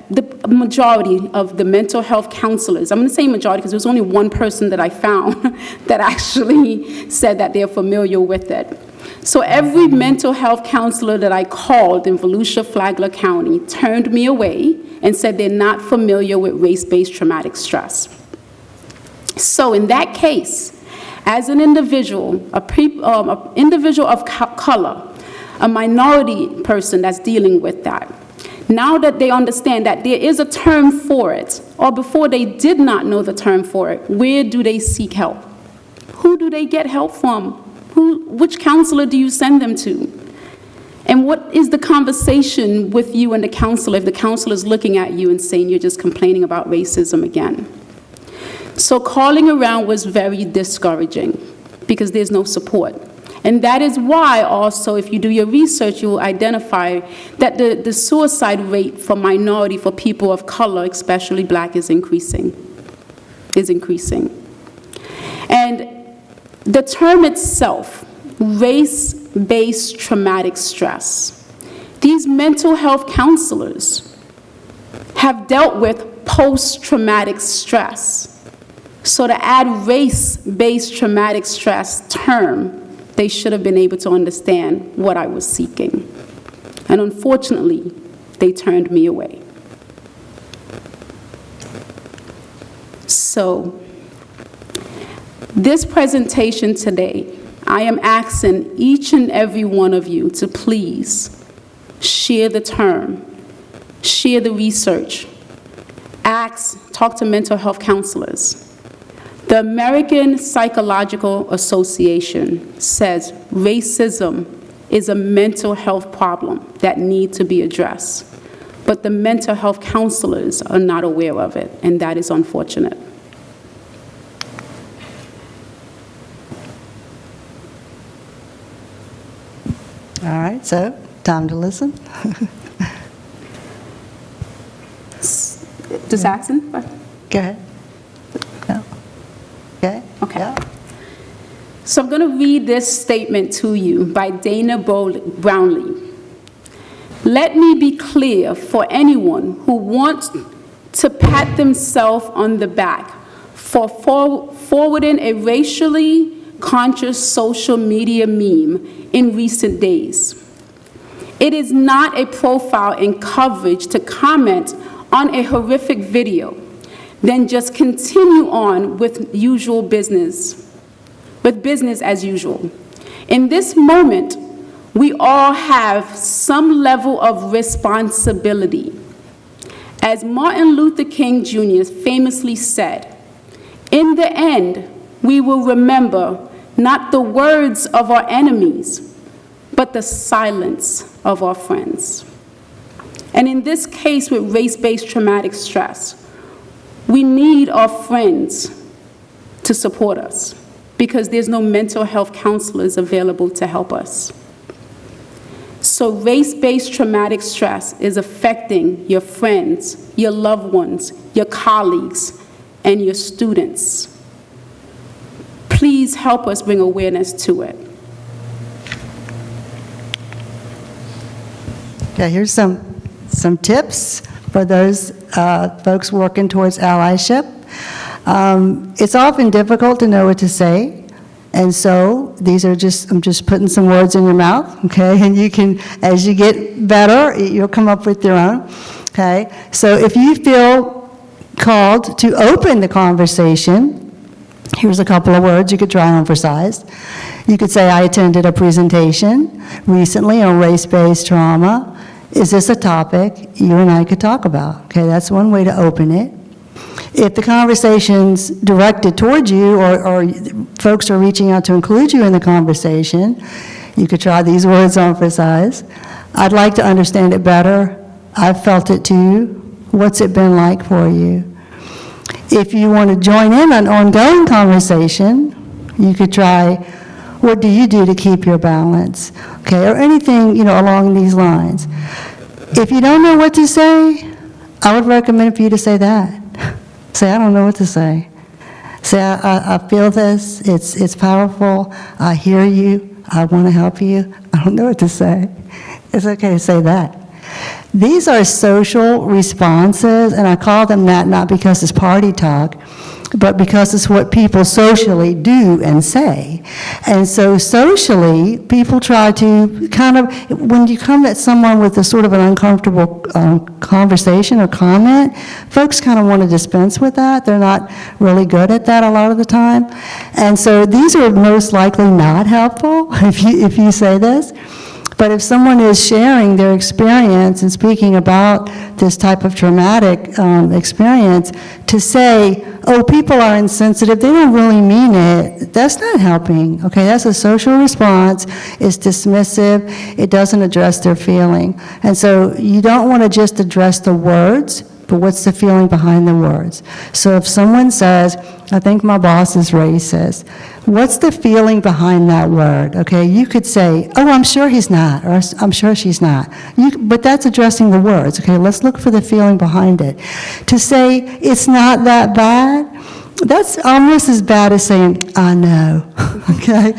the majority of the mental health counselors, I'm going to say majority because there was only one person that I found that actually said that they're familiar with it. So every mental health counselor that I called in Volusia, Flagler County turned me away and said they're not familiar with race-based traumatic stress. So in that case, as an individual, individual of color, a minority person that's dealing with that, Now that they understand that there is a term for it, or before they did not know the term for it, where do they seek help? Who do they get help from? Which counselor do you send them to? And what is the conversation with you and the counselor if the counselor is looking at you and saying you're just complaining about racism again? So calling around was very discouraging because there's no support. And that is why also, if you do your research, you will identify that the suicide rate for minority, for people of color, especially black, is increasing. And the term itself, race-based traumatic stress, these mental health counselors have dealt with post-traumatic stress. So to add race-based traumatic stress term, they should have been able to understand what I was seeking. And unfortunately, they turned me away. So, this presentation today, I am asking each and every one of you to please share the term, share the research, talk to mental health counselors. The American Psychological Association says racism is a mental health problem that needs to be addressed, but the mental health counselors are not aware of it, and that is unfortunate. All right, so time to listen. Just asking? Go ahead. No. Okay. Okay. Yeah. So I'm going to read this statement to you by Dana Brownlee. Let me be clear for anyone who wants to pat themselves on the back for forwarding a racially conscious social media meme in recent days. It is not a profile in coverage to comment on a horrific video, then just continue on with business as usual. In this moment, we all have some level of responsibility. As Martin Luther King Jr. famously said, in the end, we will remember not the words of our enemies, but the silence of our friends. And in this case with race-based traumatic stress, we need our friends to support us because there's no mental health counselors available to help us. So race-based traumatic stress is affecting your friends, your loved ones, your colleagues, and your students. Please help us bring awareness to it. Okay, here's some tips for those folks working towards allyship. It's often difficult to know what to say, and so I'm just putting some words in your mouth, okay? And you can, as you get better, you'll come up with your own, okay? So if you feel called to open the conversation, here's a couple of words you could try on for size. You could say, I attended a presentation recently on race-based trauma. Is this a topic you and I could talk about? Okay, that's one way to open it. If the conversation's directed towards you or folks are reaching out to include you in the conversation, you could try these words on for size. I'd like to understand it better. I've felt it too. What's it been like for you? If you want to join in an ongoing conversation, you could try, what do you do to keep your balance? Okay, or anything, along these lines. If you don't know what to say, I would recommend for you to say that. Say, I don't know what to say. Say, I feel this, it's powerful, I hear you, I want to help you, I don't know what to say. It's okay to say that. These are social responses, and I call them that not because it's party talk, but because it's what people socially do and say. And so socially, people try to kind of, when you come at someone with a sort of an uncomfortable conversation or comment, folks kind of want to dispense with that. They're not really good at that a lot of the time. And so these are most likely not helpful if you say this. But if someone is sharing their experience and speaking about this type of traumatic experience, to say, oh, people are insensitive, they don't really mean it, that's not helping, okay? That's a social response. It's dismissive. It doesn't address their feeling. And so you don't want to just address the words, but what's the feeling behind the words? So if someone says, I think my boss is racist, what's the feeling behind that word? Okay, you could say, oh, I'm sure he's not, or I'm sure she's not. But that's addressing the words. Okay, let's look for the feeling behind it. To say it's not that bad, that's almost as bad as saying, I know. Okay,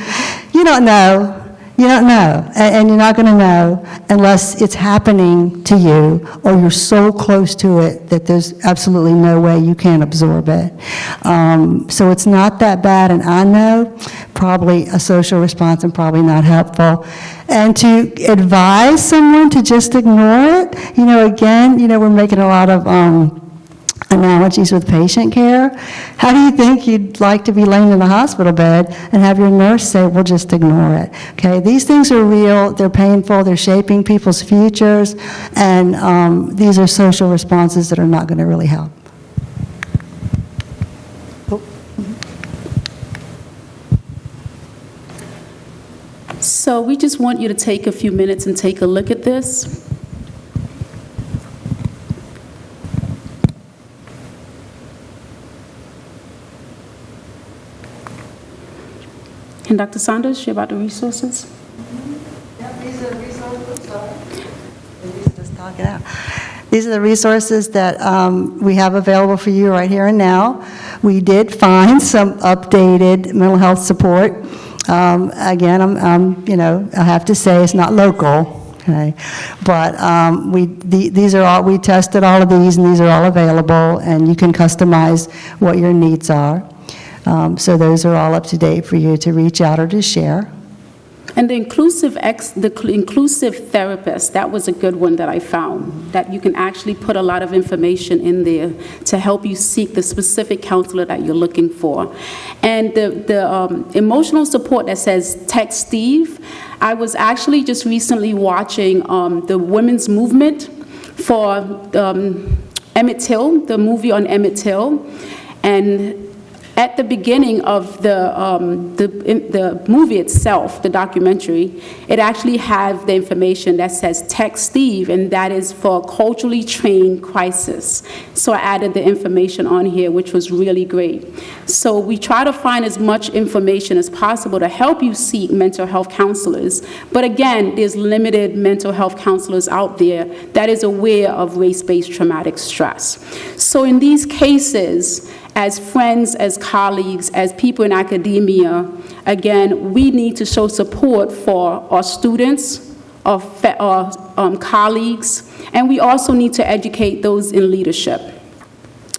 you don't know. You don't know, and you're not going to know unless it's happening to you or you're so close to it that there's absolutely no way you can absorb it. So it's not that bad, and I know, probably a social response and probably not helpful. And to advise someone to just ignore it, again, we're making a lot of analogies with patient care. How do you think you'd like to be laying in the hospital bed and have your nurse say, well, just ignore it? Okay, these things are real, they're painful, they're shaping people's futures, and these are social responses that are not going to really help. So we just want you to take a few minutes and take a look at this. And Dr. Saunders, share about the resources? Yep, these are the resources. Just talk it out. These are the resources that we have available for you right here and now. We did find some updated mental health support. Again, I have to say it's not local. Okay, but these are all, we tested all of these, and these are all available, and you can customize what your needs are. So those are all up to date for you to reach out or to share. And the inclusive therapist, that was a good one that I found, that you can actually put a lot of information in there to help you seek the specific counselor that you're looking for. And the emotional support that says Text Steve, I was actually just recently watching the women's movement for Emmett Till, the movie on Emmett Till, and at the beginning of the movie itself, the documentary, it actually has the information that says Text Steve, and that is for culturally trained crisis. So I added the information on here, which was really great. So we try to find as much information as possible to help you seek mental health counselors. But again, there's limited mental health counselors out there that is aware of race-based traumatic stress. So in these cases, as friends, as colleagues, as people in academia, again, we need to show support for our students, our colleagues, and we also need to educate those in leadership.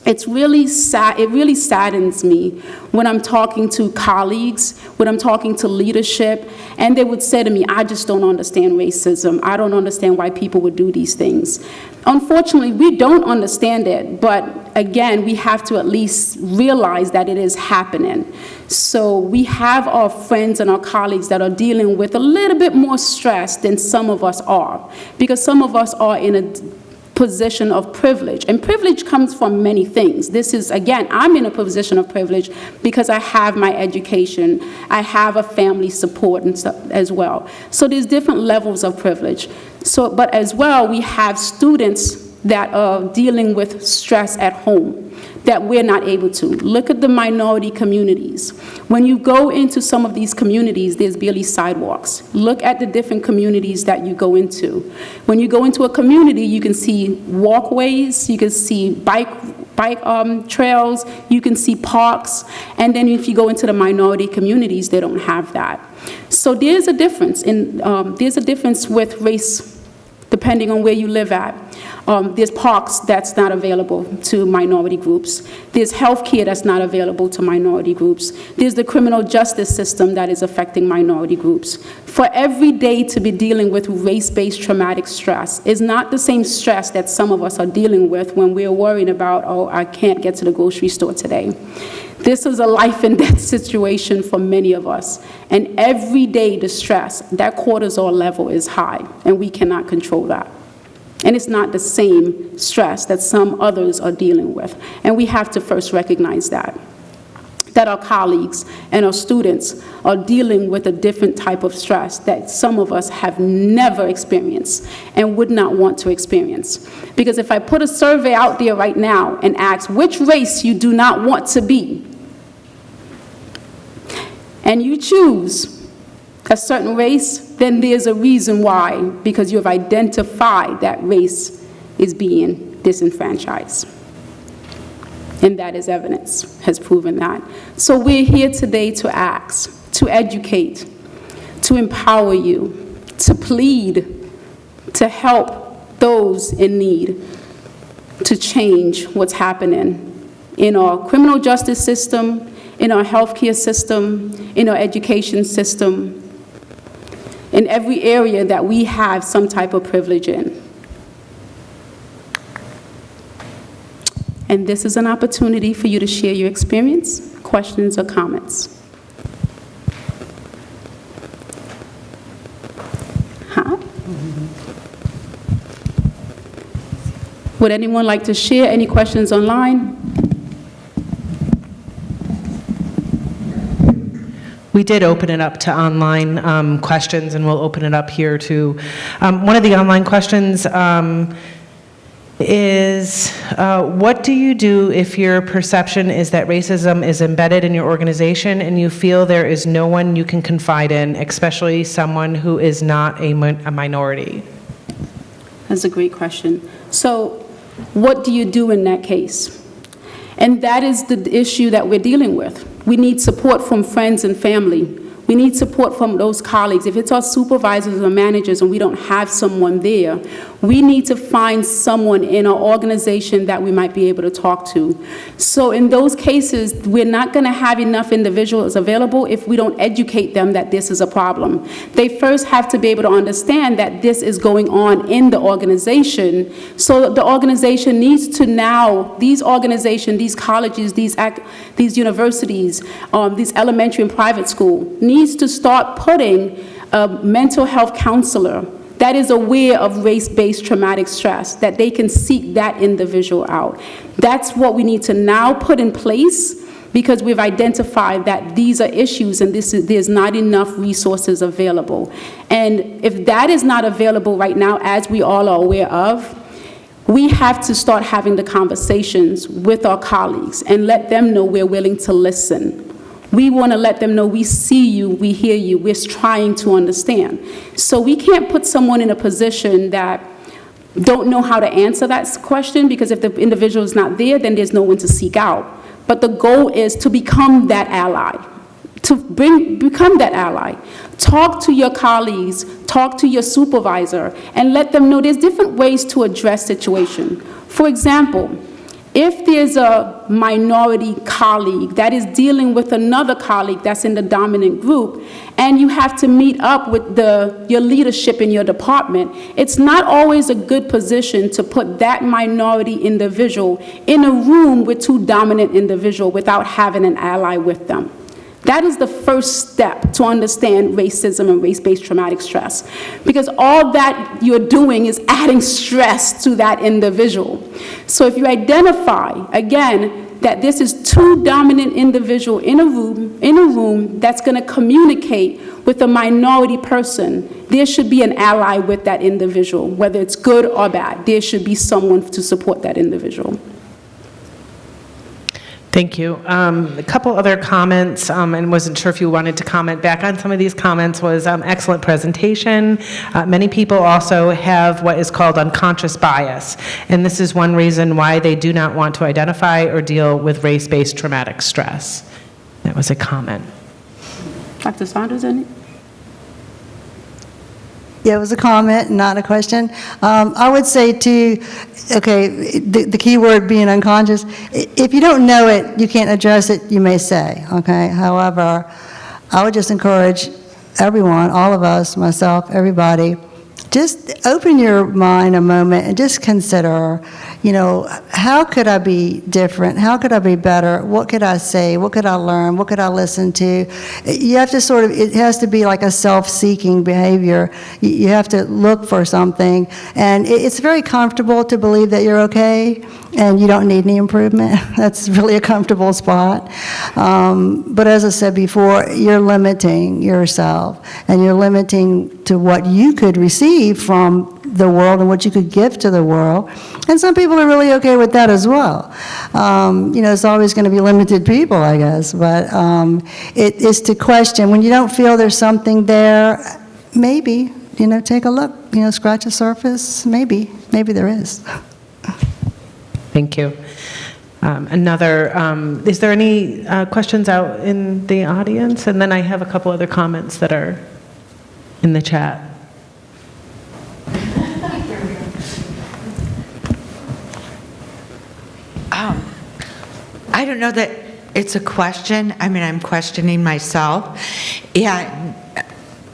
It's really sad. It really saddens me when I'm talking to colleagues, when I'm talking to leadership, and they would say to me, I just don't understand racism. I don't understand why people would do these things. Unfortunately, we don't understand it, but again, we have to at least realize that it is happening. So we have our friends and our colleagues that are dealing with a little bit more stress than some of us are, because some of us are in a position of privilege, and privilege comes from many things. This is, again, I'm in a position of privilege because I have my education, I have a family support and stuff as well. So there's different levels of privilege. So, but as well, we have students that are dealing with stress at home that we're not able to. Look at the minority communities. When you go into some of these communities, there's barely sidewalks. Look at the different communities that you go into. When you go into a community, you can see walkways, you can see bike trails, you can see parks, and then if you go into the minority communities, they don't have that. So there's a difference with race depending on where you live at. There's parks that's not available to minority groups. There's healthcare that's not available to minority groups. There's the criminal justice system that is affecting minority groups. For every day to be dealing with race-based traumatic stress is not the same stress that some of us are dealing with when we're worried about, oh, I can't get to the grocery store today. This is a life and death situation for many of us. And every day the stress, that cortisol level is high, and we cannot control that. And it's not the same stress that some others are dealing with. And we have to first recognize that our colleagues and our students are dealing with a different type of stress that some of us have never experienced and would not want to experience. Because if I put a survey out there right now and ask which race you do not want to be, and you choose a certain race, then there's a reason why, because you have identified that race is being disenfranchised. And that is evidence, has proven that. So we're here today to ask, to educate, to empower you, to plead, to help those in need, to change what's happening in our criminal justice system, in our healthcare system, in our education system, in every area that we have some type of privilege in. And this is an opportunity for you to share your experience, questions, or comments. Would anyone like to share any questions online? We did open it up to online questions, and we'll open it up here to one of the online questions is what do you do if your perception is that racism is embedded in your organization and you feel there is no one you can confide in, especially someone who is not a minority? That's a great question. So what do you do in that case? And that is the issue that we're dealing with. We need support from friends and family. We need support from those colleagues. If it's our supervisors or managers and we don't have someone there, we need to find someone in our organization that we might be able to talk to. So in those cases, we're not going to have enough individuals available if we don't educate them that this is a problem. They first have to be able to understand that this is going on in the organization. So the organization needs to now, these organizations, these colleges, these universities, these elementary and private school, needs to start putting a mental health counselor that is aware of race-based traumatic stress, that they can seek that individual out. That's what we need to now put in place, because we've identified that these are issues and there's not enough resources available. And if that is not available right now, as we all are aware of, we have to start having the conversations with our colleagues and let them know we're willing to listen. We want to let them know we see you, we hear you, we're trying to understand. So we can't put someone in a position that don't know how to answer that question, because if the individual is not there, then there's no one to seek out. But the goal is to become that ally, become that ally. Talk to your colleagues, talk to your supervisor, and let them know there's different ways to address situation. For example, if there's a minority colleague that is dealing with another colleague that's in the dominant group, and you have to meet up with your leadership in your department, it's not always a good position to put that minority individual in a room with two dominant individuals without having an ally with them. That is the first step to understand racism and race-based traumatic stress, because all that you're doing is adding stress to that individual. So if you identify, again, that this is two dominant individuals in a room that's going to communicate with a minority person, there should be an ally with that individual, whether it's good or bad. There should be someone to support that individual. Thank you. A couple other comments, and wasn't sure if you wanted to comment back on some of these comments, was excellent presentation. Many people also have what is called unconscious bias, and this is one reason why they do not want to identify or deal with race-based traumatic stress. That was a comment. Dr. Saunders, any? Yeah, it was a comment, not a question. I would say too, okay, the key word being unconscious, if you don't know it, you can't address it, you may say, okay? However, I would just encourage everyone, all of us, myself, everybody, just open your mind a moment and just consider, you know, how could I be different? How could I be better? What could I say? What could I learn? What could I listen to? You have to sort of, it has to be like a self-seeking behavior. You have to look for something. And it's very comfortable to believe that you're okay and you don't need any improvement. That's really a comfortable spot. But as I said before, you're limiting yourself and you're limiting to what you could receive from the world and what you could give to the world. And some people are really okay with that as well. You know, it's always going to be limited people, I guess. But it is to question, when you don't feel there's something there, maybe, you know, take a look, you know, scratch the surface, maybe there is. Thank you. Is there any questions out in the audience? And then I have a couple other comments that are in the chat. I don't know that it's a question. I mean, I'm questioning myself. Yeah,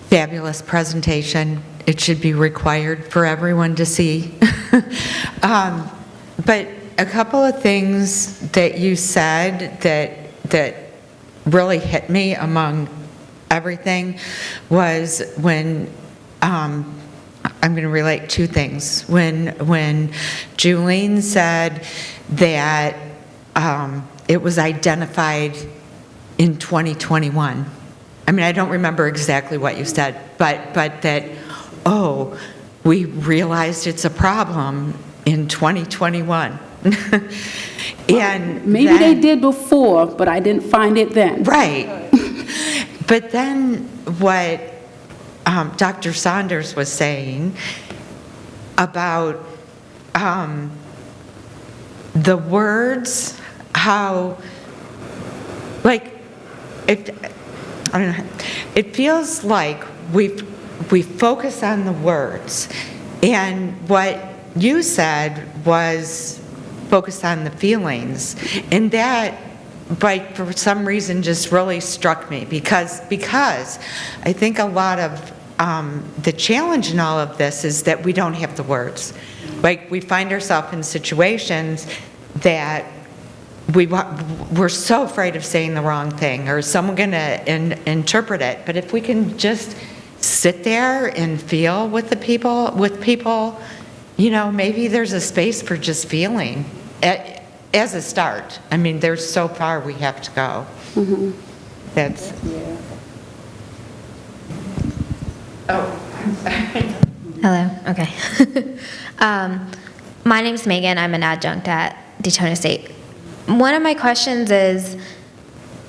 fabulous presentation. It should be required for everyone to see. But a couple of things that you said that really hit me among everything was when I'm going to relate two things. When Julene said that it was identified in 2021. I mean, I don't remember exactly what you said, but that, oh, we realized it's a problem in 2021. And maybe they did before, but I didn't find it then. Right. But then what Dr. Saunders was saying about the words, how, like, I don't know, it feels like we focus on the words, and what you said was focus on the feelings, and that, like, for some reason just really struck me, because I think a lot of the challenge in all of this is that we don't have the words. Like, we find ourselves in situations that we're so afraid of saying the wrong thing or someone going to interpret it. But if we can just sit there and feel with people, you know, maybe there's a space for just feeling as a start. I mean, there's so far we have to go. Mm-hmm. That's. Yeah. Oh. Hello, okay. My name's Megan. I'm an adjunct at Daytona State. One of my questions is,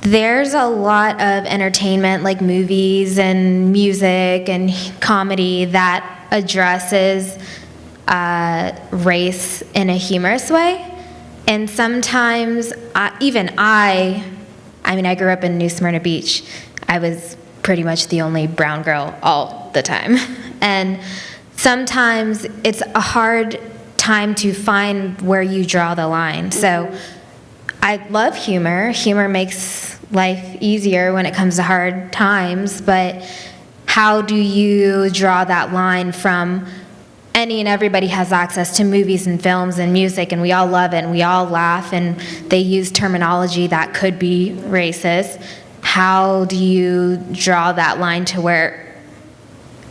there's a lot of entertainment like movies and music and comedy that addresses race in a humorous way. And sometimes, I grew up in New Smyrna Beach. I was pretty much the only brown girl all the time. And sometimes it's a hard time to find where you draw the line. So I love humor. Humor makes life easier when it comes to hard times, but how do you draw that line from any and everybody has access to movies and films and music, and we all love it, and we all laugh, and they use terminology that could be racist. How do you draw that line to where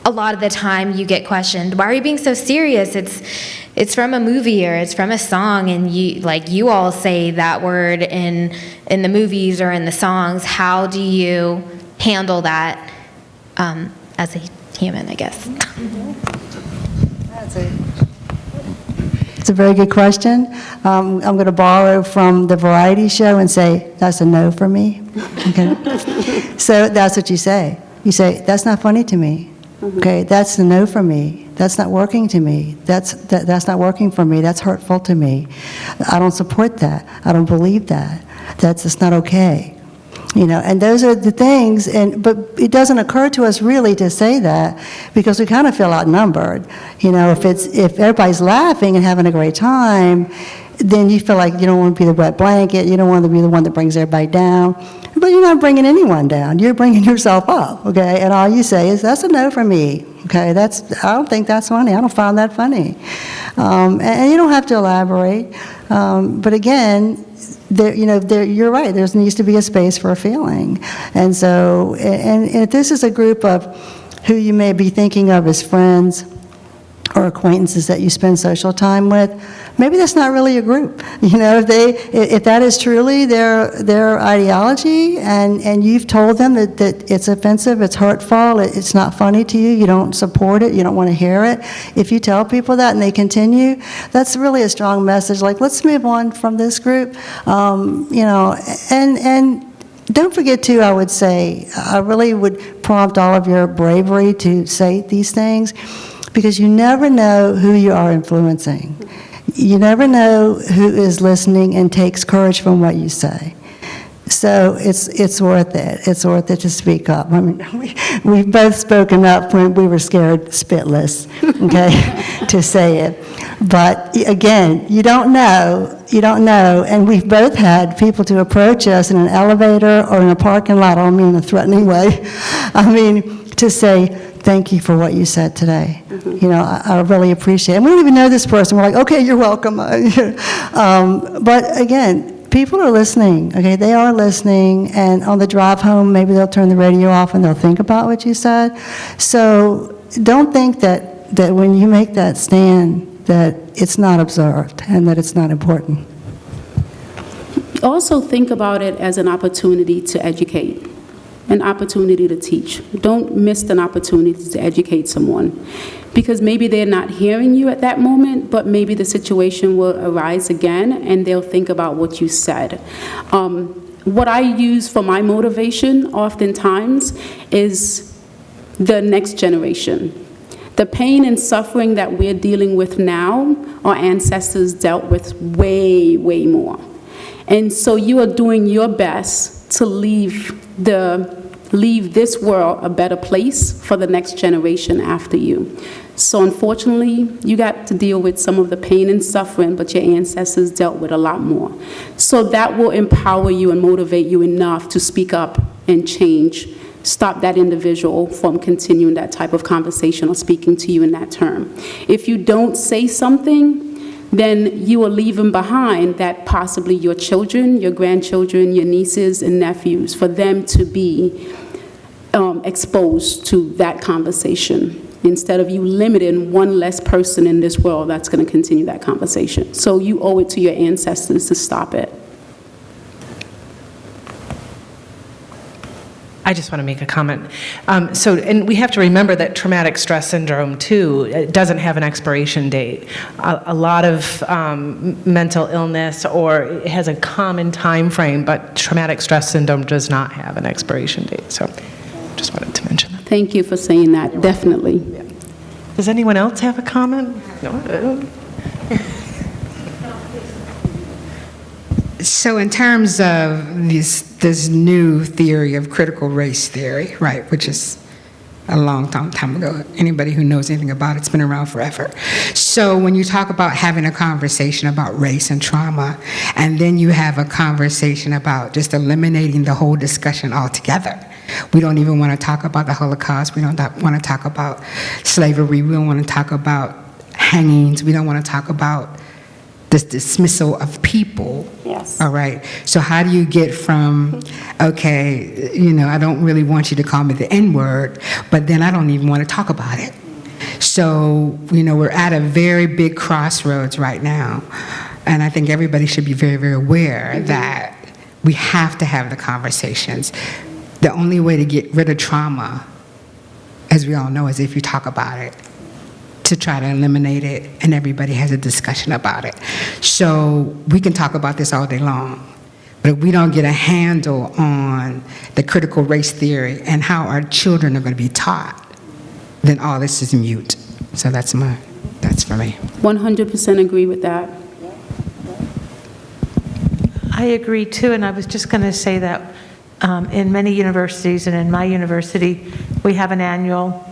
a lot of the time you get questioned, why are you being so serious? It's from a movie or it's from a song, and you all say that word in the movies or in the songs. How do you handle that as a human, I guess? It's a very good question. I'm going to borrow from the variety show and say, that's a no for me. Okay. So that's what you say. You say, that's not funny to me. Okay, that's a no for me. That's not working to me. That's not working for me. That's hurtful to me. I don't support that. I don't believe that. It's not okay. And those are the things, but it doesn't occur to us really to say that because we kind of feel outnumbered. If everybody's laughing and having a great time, then you feel like you don't want to be the wet blanket, you don't want to be the one that brings everybody down. But you're not bringing anyone down, you're bringing yourself up, okay? And all you say is, that's a no for me, okay? I don't think that's funny, I don't find that funny. And you don't have to elaborate, but again, you're right, there needs to be a space for a feeling. And so, and if this is a group of who you may be thinking of as friends or acquaintances that you spend social time with, maybe that's not really a group. If that is truly their ideology, and you've told them that it's offensive, it's hurtful, it's not funny to you, you don't support it, you don't want to hear it. If you tell people that and they continue, that's really a strong message. Like, let's move on from this group. And don't forget too, I would say, I really would prompt all of your bravery to say these things, because you never know who you are influencing. You never know who is listening and takes courage from what you say. So it's worth it. It's worth it to speak up. I mean, we've both spoken up when we were scared spitless, okay, to say it. But again, you don't know, and we've both had people to approach us in an elevator or in a parking lot, I don't mean in a threatening way, I mean to say, thank you for what you said today. I really appreciate it. And we don't even know this person. We're like, okay, you're welcome. But again, people are listening, okay? They are listening, and on the drive home, maybe they'll turn the radio off and they'll think about what you said. So don't think that when you make that stand, that it's not observed and that it's not important. Also think about it as an opportunity to educate. An opportunity to teach. Don't miss an opportunity to educate someone, because maybe they're not hearing you at that moment, but maybe the situation will arise again and they'll think about what you said. What I use for my motivation oftentimes is the next generation. The pain and suffering that we're dealing with now, our ancestors dealt with way, way more. And so you are doing your best to leave this world a better place for the next generation after you. So unfortunately, you got to deal with some of the pain and suffering, but your ancestors dealt with a lot more. So that will empower you and motivate you enough to speak up and change, stop that individual from continuing that type of conversation or speaking to you in that term. If you don't say something, then you are leaving behind that possibly your children, your grandchildren, your nieces and nephews, for them to be exposed to that conversation, instead of you limiting one less person in this world that's going to continue that conversation. So you owe it to your ancestors to stop it. I just want to make a comment. And we have to remember that traumatic stress syndrome, too, doesn't have an expiration date. A lot of mental illness, or it has a common time frame, but traumatic stress syndrome does not have an expiration date. So just wanted to mention that. Thank you for saying that, definitely. Yeah. Does anyone else have a comment? No? So in terms of this new theory of critical race theory, right, which is a long time ago, anybody who knows anything about it's been around forever. So when you talk about having a conversation about race and trauma, and then you have a conversation about just eliminating the whole discussion altogether. We don't even want to talk about the Holocaust. We don't want to talk about slavery. We don't want to talk about hangings. We don't want to talk about this dismissal of people. Yes. All right. So how do you get from, okay, I don't really want you to call me the N-word, but then I don't even want to talk about it. So, we're at a very big crossroads right now. And I think everybody should be very, very aware that we have to have the conversations. The only way to get rid of trauma, as we all know, is if you talk about it, to try to eliminate it, and everybody has a discussion about it. So we can talk about this all day long, but if we don't get a handle on the critical race theory and how our children are going to be taught, then all this is mute. So that's for me. 100% agree with that. I agree too, and I was just going to say that In many universities, and in my university, we have an annual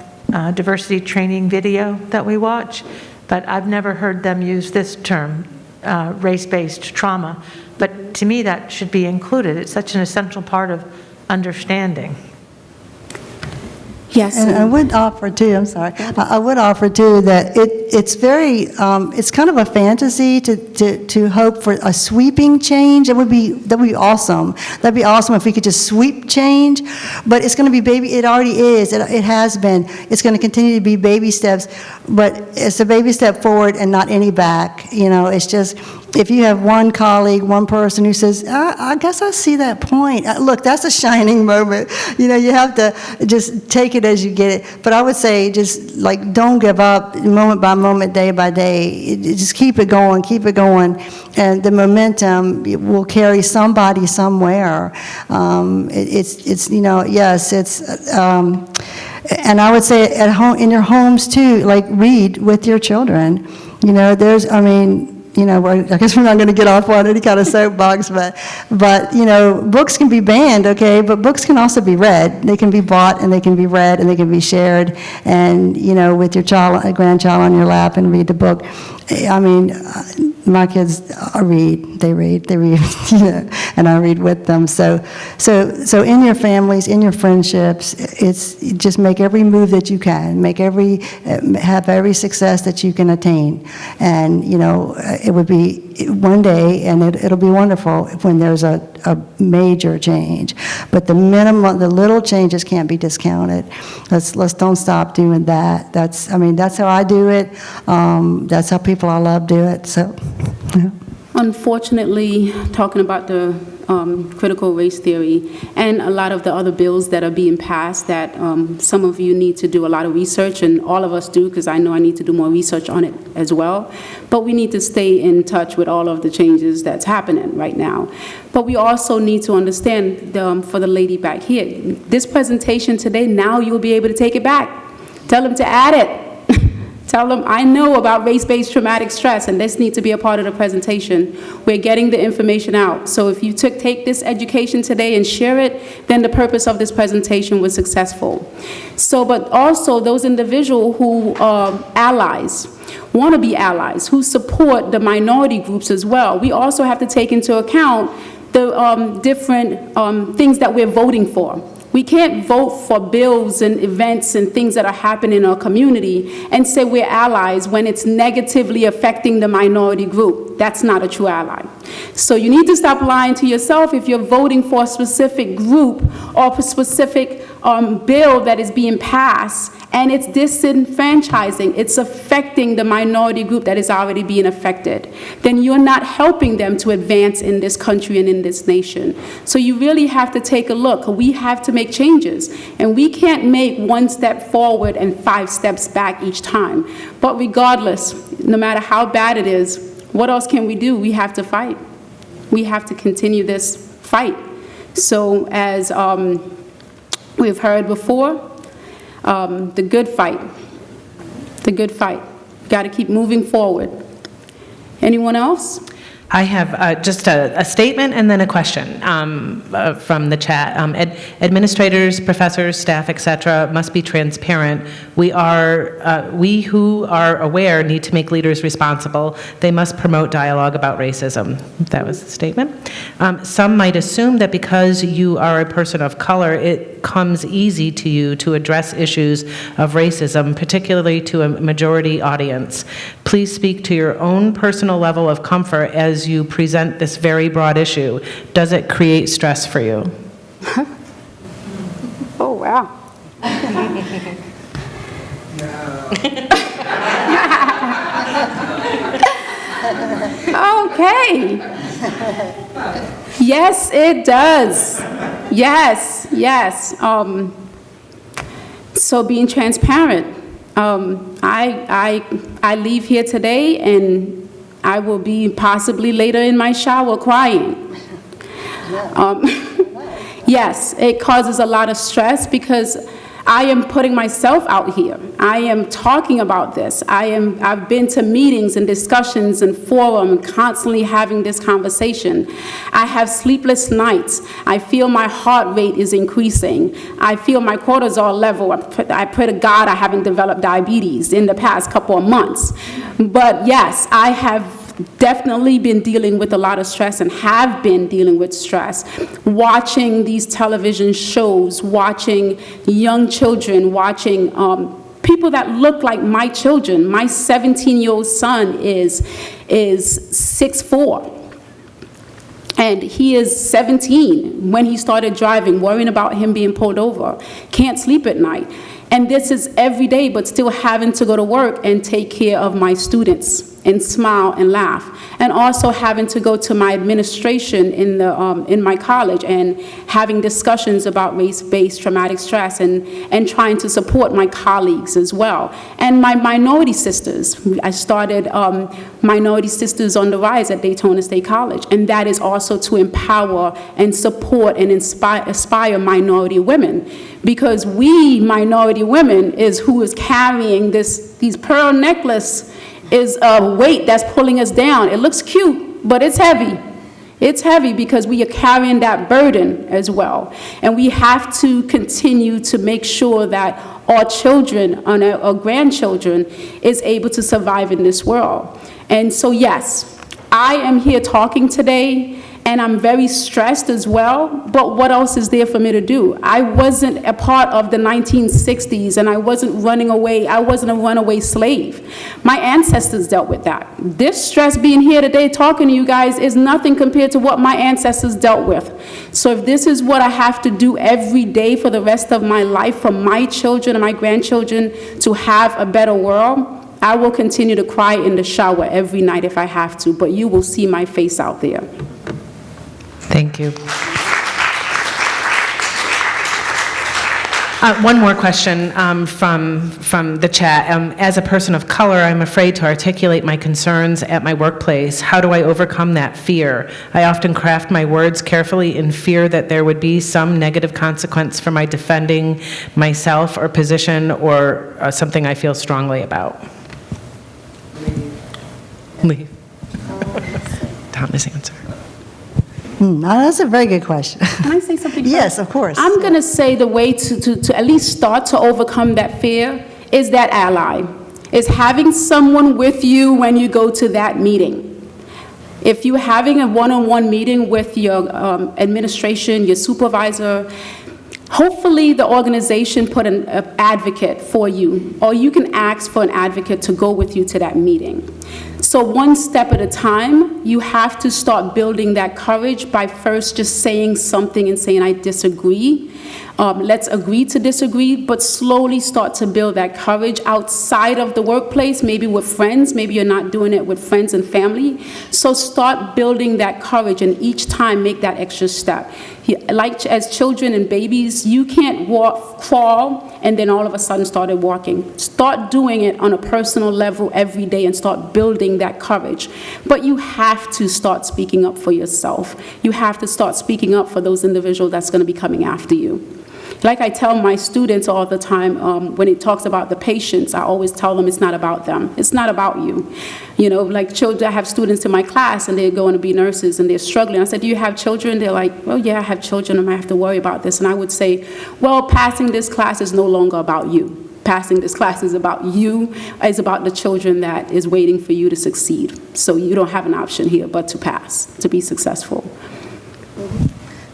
diversity training video that we watch, but I've never heard them use this term, race-based trauma. But to me, that should be included. It's such an essential part of understanding. Yes. And I would offer too, I'm sorry, I would offer too that it's very, it's kind of a fantasy to hope for a sweeping change. That'd be awesome. That'd be awesome if we could just sweep change, but it's going to be it already is, it has been. It's going to continue to be baby steps, but it's a baby step forward and not any back. It's just, if you have one colleague, one person who says, I guess I see that point. Look, that's a shining moment. You have to just take it as you get it. But I would say just don't give up moment by moment, day by day. Just keep it going, and the momentum will carry somebody somewhere. And I would say at home, in your homes too, read with your children. I guess we're not going to get off on any kind of soapbox, but books can be banned, okay, but books can also be read. They can be bought, and they can be read, and they can be shared, and, with your grandchild on your lap and read the book. My kids read, they read, and I read with them. So in your families, in your friendships, it's just make every move that you can, have every success that you can attain, and it would be one day, and it'll be wonderful when there's a major change. But the little changes can't be discounted. Let's don't stop doing that. That's how I do it. That's how people I love do it. So, yeah. Unfortunately, talking about the critical race theory and a lot of the other bills that are being passed that some of you need to do a lot of research, and all of us do, because I know I need to do more research on it as well. But we need to stay in touch with all of the changes that's happening right now. But we also need to understand, for the lady back here, this presentation today, now you'll be able to take it back. Tell them to add it. Tell them, I know about race-based traumatic stress, and this needs to be a part of the presentation. We're getting the information out. So if you take this education today and share it, then the purpose of this presentation was successful. So, but also those individuals who are allies, want to be allies, who support the minority groups as well. We also have to take into account the different things that we're voting for. We can't vote for bills and events and things that are happening in our community and say we're allies when it's negatively affecting the minority group. That's not a true ally. So you need to stop lying to yourself if you're voting for a specific group or a specific bill that is being passed and it's disenfranchising, it's affecting the minority group that is already being affected, then you're not helping them to advance in this country and in this nation. So you really have to take a look. We have to make changes, and we can't make one step forward and 5 steps back each time. But regardless, no matter how bad it is, what else can we do? We have to fight. We have to continue this fight. So as we've heard before, the good fight. Got to keep moving forward. Anyone else? I have just a statement and then a question from the chat. Administrators, professors, staff, etc., must be transparent. We who are aware need to make leaders responsible. They must promote dialogue about racism. That was the statement. Some might assume that because you are a person of color, it comes easy to you to address issues of racism, particularly to a majority audience. Please speak to your own personal level of comfort as you present this very broad issue. Does it create stress for you? Oh, wow. Okay. Yes, it does. Yes. So being transparent. I leave here today and I will be possibly later in my shower crying. Yes, it causes a lot of stress because I am putting myself out here. I am talking about this. I've been to meetings and discussions and forum, constantly having this conversation. I have sleepless nights. I feel my heart rate is increasing. I feel my cortisol level. I pray to God I haven't developed diabetes in the past couple of months. But yes, I have definitely been dealing with a lot of stress and have been dealing with stress. Watching these television shows, watching young children, watching people that look like my children. My 17-year-old son is 6'4". And he is 17 when he started driving, worrying about him being pulled over. Can't sleep at night. And this is every day, but still having to go to work and take care of my students and smile and laugh. And also having to go to my administration in my college and having discussions about race-based traumatic stress and trying to support my colleagues as well. And my minority sisters. I started Minority Sisters on the Rise at Daytona State College. And that is also to empower and support and inspire minority women. Because we, minority women, is who is carrying these pearl necklace is a weight that's pulling us down. It looks cute, but it's heavy. It's heavy because we are carrying that burden as well. And we have to continue to make sure that our children and our grandchildren is able to survive in this world. And so yes, I am here talking today, and I'm very stressed as well, but what else is there for me to do? I wasn't a part of the 1960s, and I wasn't running away. I wasn't a runaway slave. My ancestors dealt with that. This stress being here today talking to you guys is nothing compared to what my ancestors dealt with. So if this is what I have to do every day for the rest of my life for my children and my grandchildren to have a better world, I will continue to cry in the shower every night if I have to, but you will see my face out there. Thank you. One more question from the chat. As a person of color, I'm afraid to articulate my concerns at my workplace. How do I overcome that fear? I often craft my words carefully in fear that there would be some negative consequence for my defending myself or position or something I feel strongly about. Leave. Thomas answer. That's a very good question. Can I say something? Yes, of course. I'm going to say the way to at least start to overcome that fear is that ally, is having someone with you when you go to that meeting. If you're having a one-on-one meeting with your administration, your supervisor, hopefully the organization put an advocate for you, or you can ask for an advocate to go with you to that meeting. So one step at a time, you have to start building that courage by first just saying something and saying, I disagree. Let's agree to disagree, but slowly start to build that courage outside of the workplace, maybe with friends. Maybe you're not doing it with friends and family. So start building that courage, and each time make that extra step. Like as children and babies, you can't crawl and then all of a sudden started walking. Start doing it on a personal level every day and start building that courage. But you have to start speaking up for yourself. You have to start speaking up for those individuals that's going to be coming after you. Like I tell my students all the time, when it talks about the patients, I always tell them it's not about them. It's not about you. You know, like children, I have students in my class and they're going to be nurses and they're struggling. I said, do you have children? They're like, well, yeah, I have children. I might have to worry about this. And I would say, well, passing this class is no longer about you. Passing this class is about you. It's about the children that is waiting for you to succeed. So you don't have an option here but to pass, to be successful.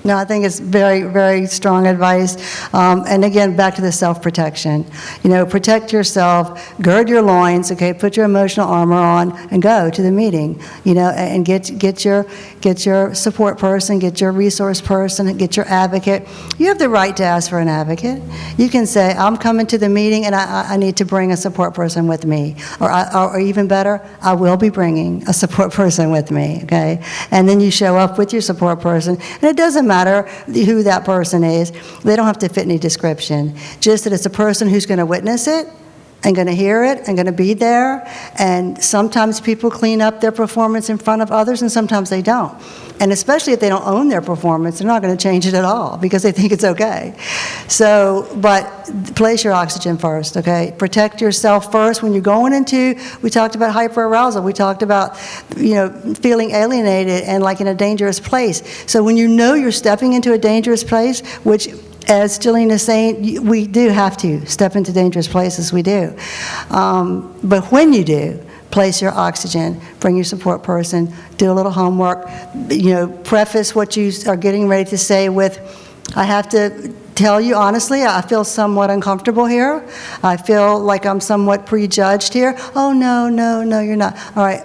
No, I think it's very, very strong advice. And again, back to the self-protection. You know, protect yourself, gird your loins, okay, put your emotional armor on, and go to the meeting. You know, and get your support person, get your resource person, get your advocate. You have the right to ask for an advocate. You can say, I'm coming to the meeting and I need to bring a support person with me. Or even better, I will be bringing a support person with me, okay? And then you show up with your support person, and it doesn't matter who that person is. They don't have to fit any description. Just that it's a person who's going to witness it and going to hear it and going to be there. And sometimes people clean up their performance in front of others, and sometimes they don't. And especially if they don't own their performance, they're not going to change it at all because they think it's okay. So, but place your oxygen first, okay? Protect yourself first. When you're going into, we talked about hyperarousal, we talked about, feeling alienated and like in a dangerous place. So when you know you're stepping into a dangerous place, which, as Juleen is saying, we do have to step into dangerous places, we do. But when you do, place your oxygen, bring your support person, do a little homework, preface what you are getting ready to say with, I have to tell you honestly, I feel somewhat uncomfortable here. I feel like I'm somewhat prejudged here. Oh, no, you're not. All right,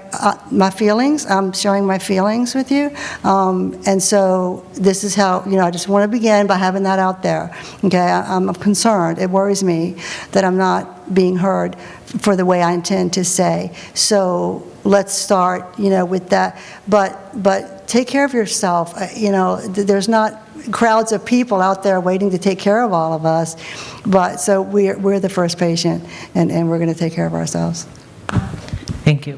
my feelings, I'm sharing my feelings with you. And so this is how, I just want to begin by having that out there. Okay, I'm concerned. It worries me that I'm not being heard for the way I intend to say. So let's start, with that. But take care of yourself. There's not crowds of people out there waiting to take care of all of us. But so we're the first patient, and we're going to take care of ourselves. Thank you.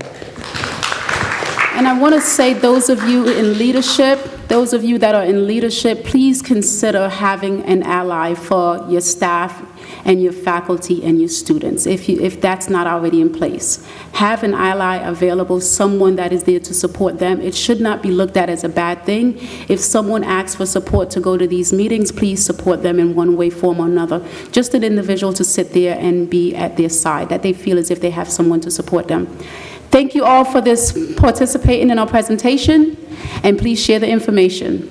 And I want to say, those of you in leadership, those of you that are in leadership, please consider having an ally for your staff and your faculty and your students, if that's not already in place. Have an ally available, someone that is there to support them. It should not be looked at as a bad thing. If someone asks for support to go to these meetings, please support them in one way, form, or another. Just an individual to sit there and be at their side, that they feel as if they have someone to support them. Thank you all for participating in our presentation, and please share the information.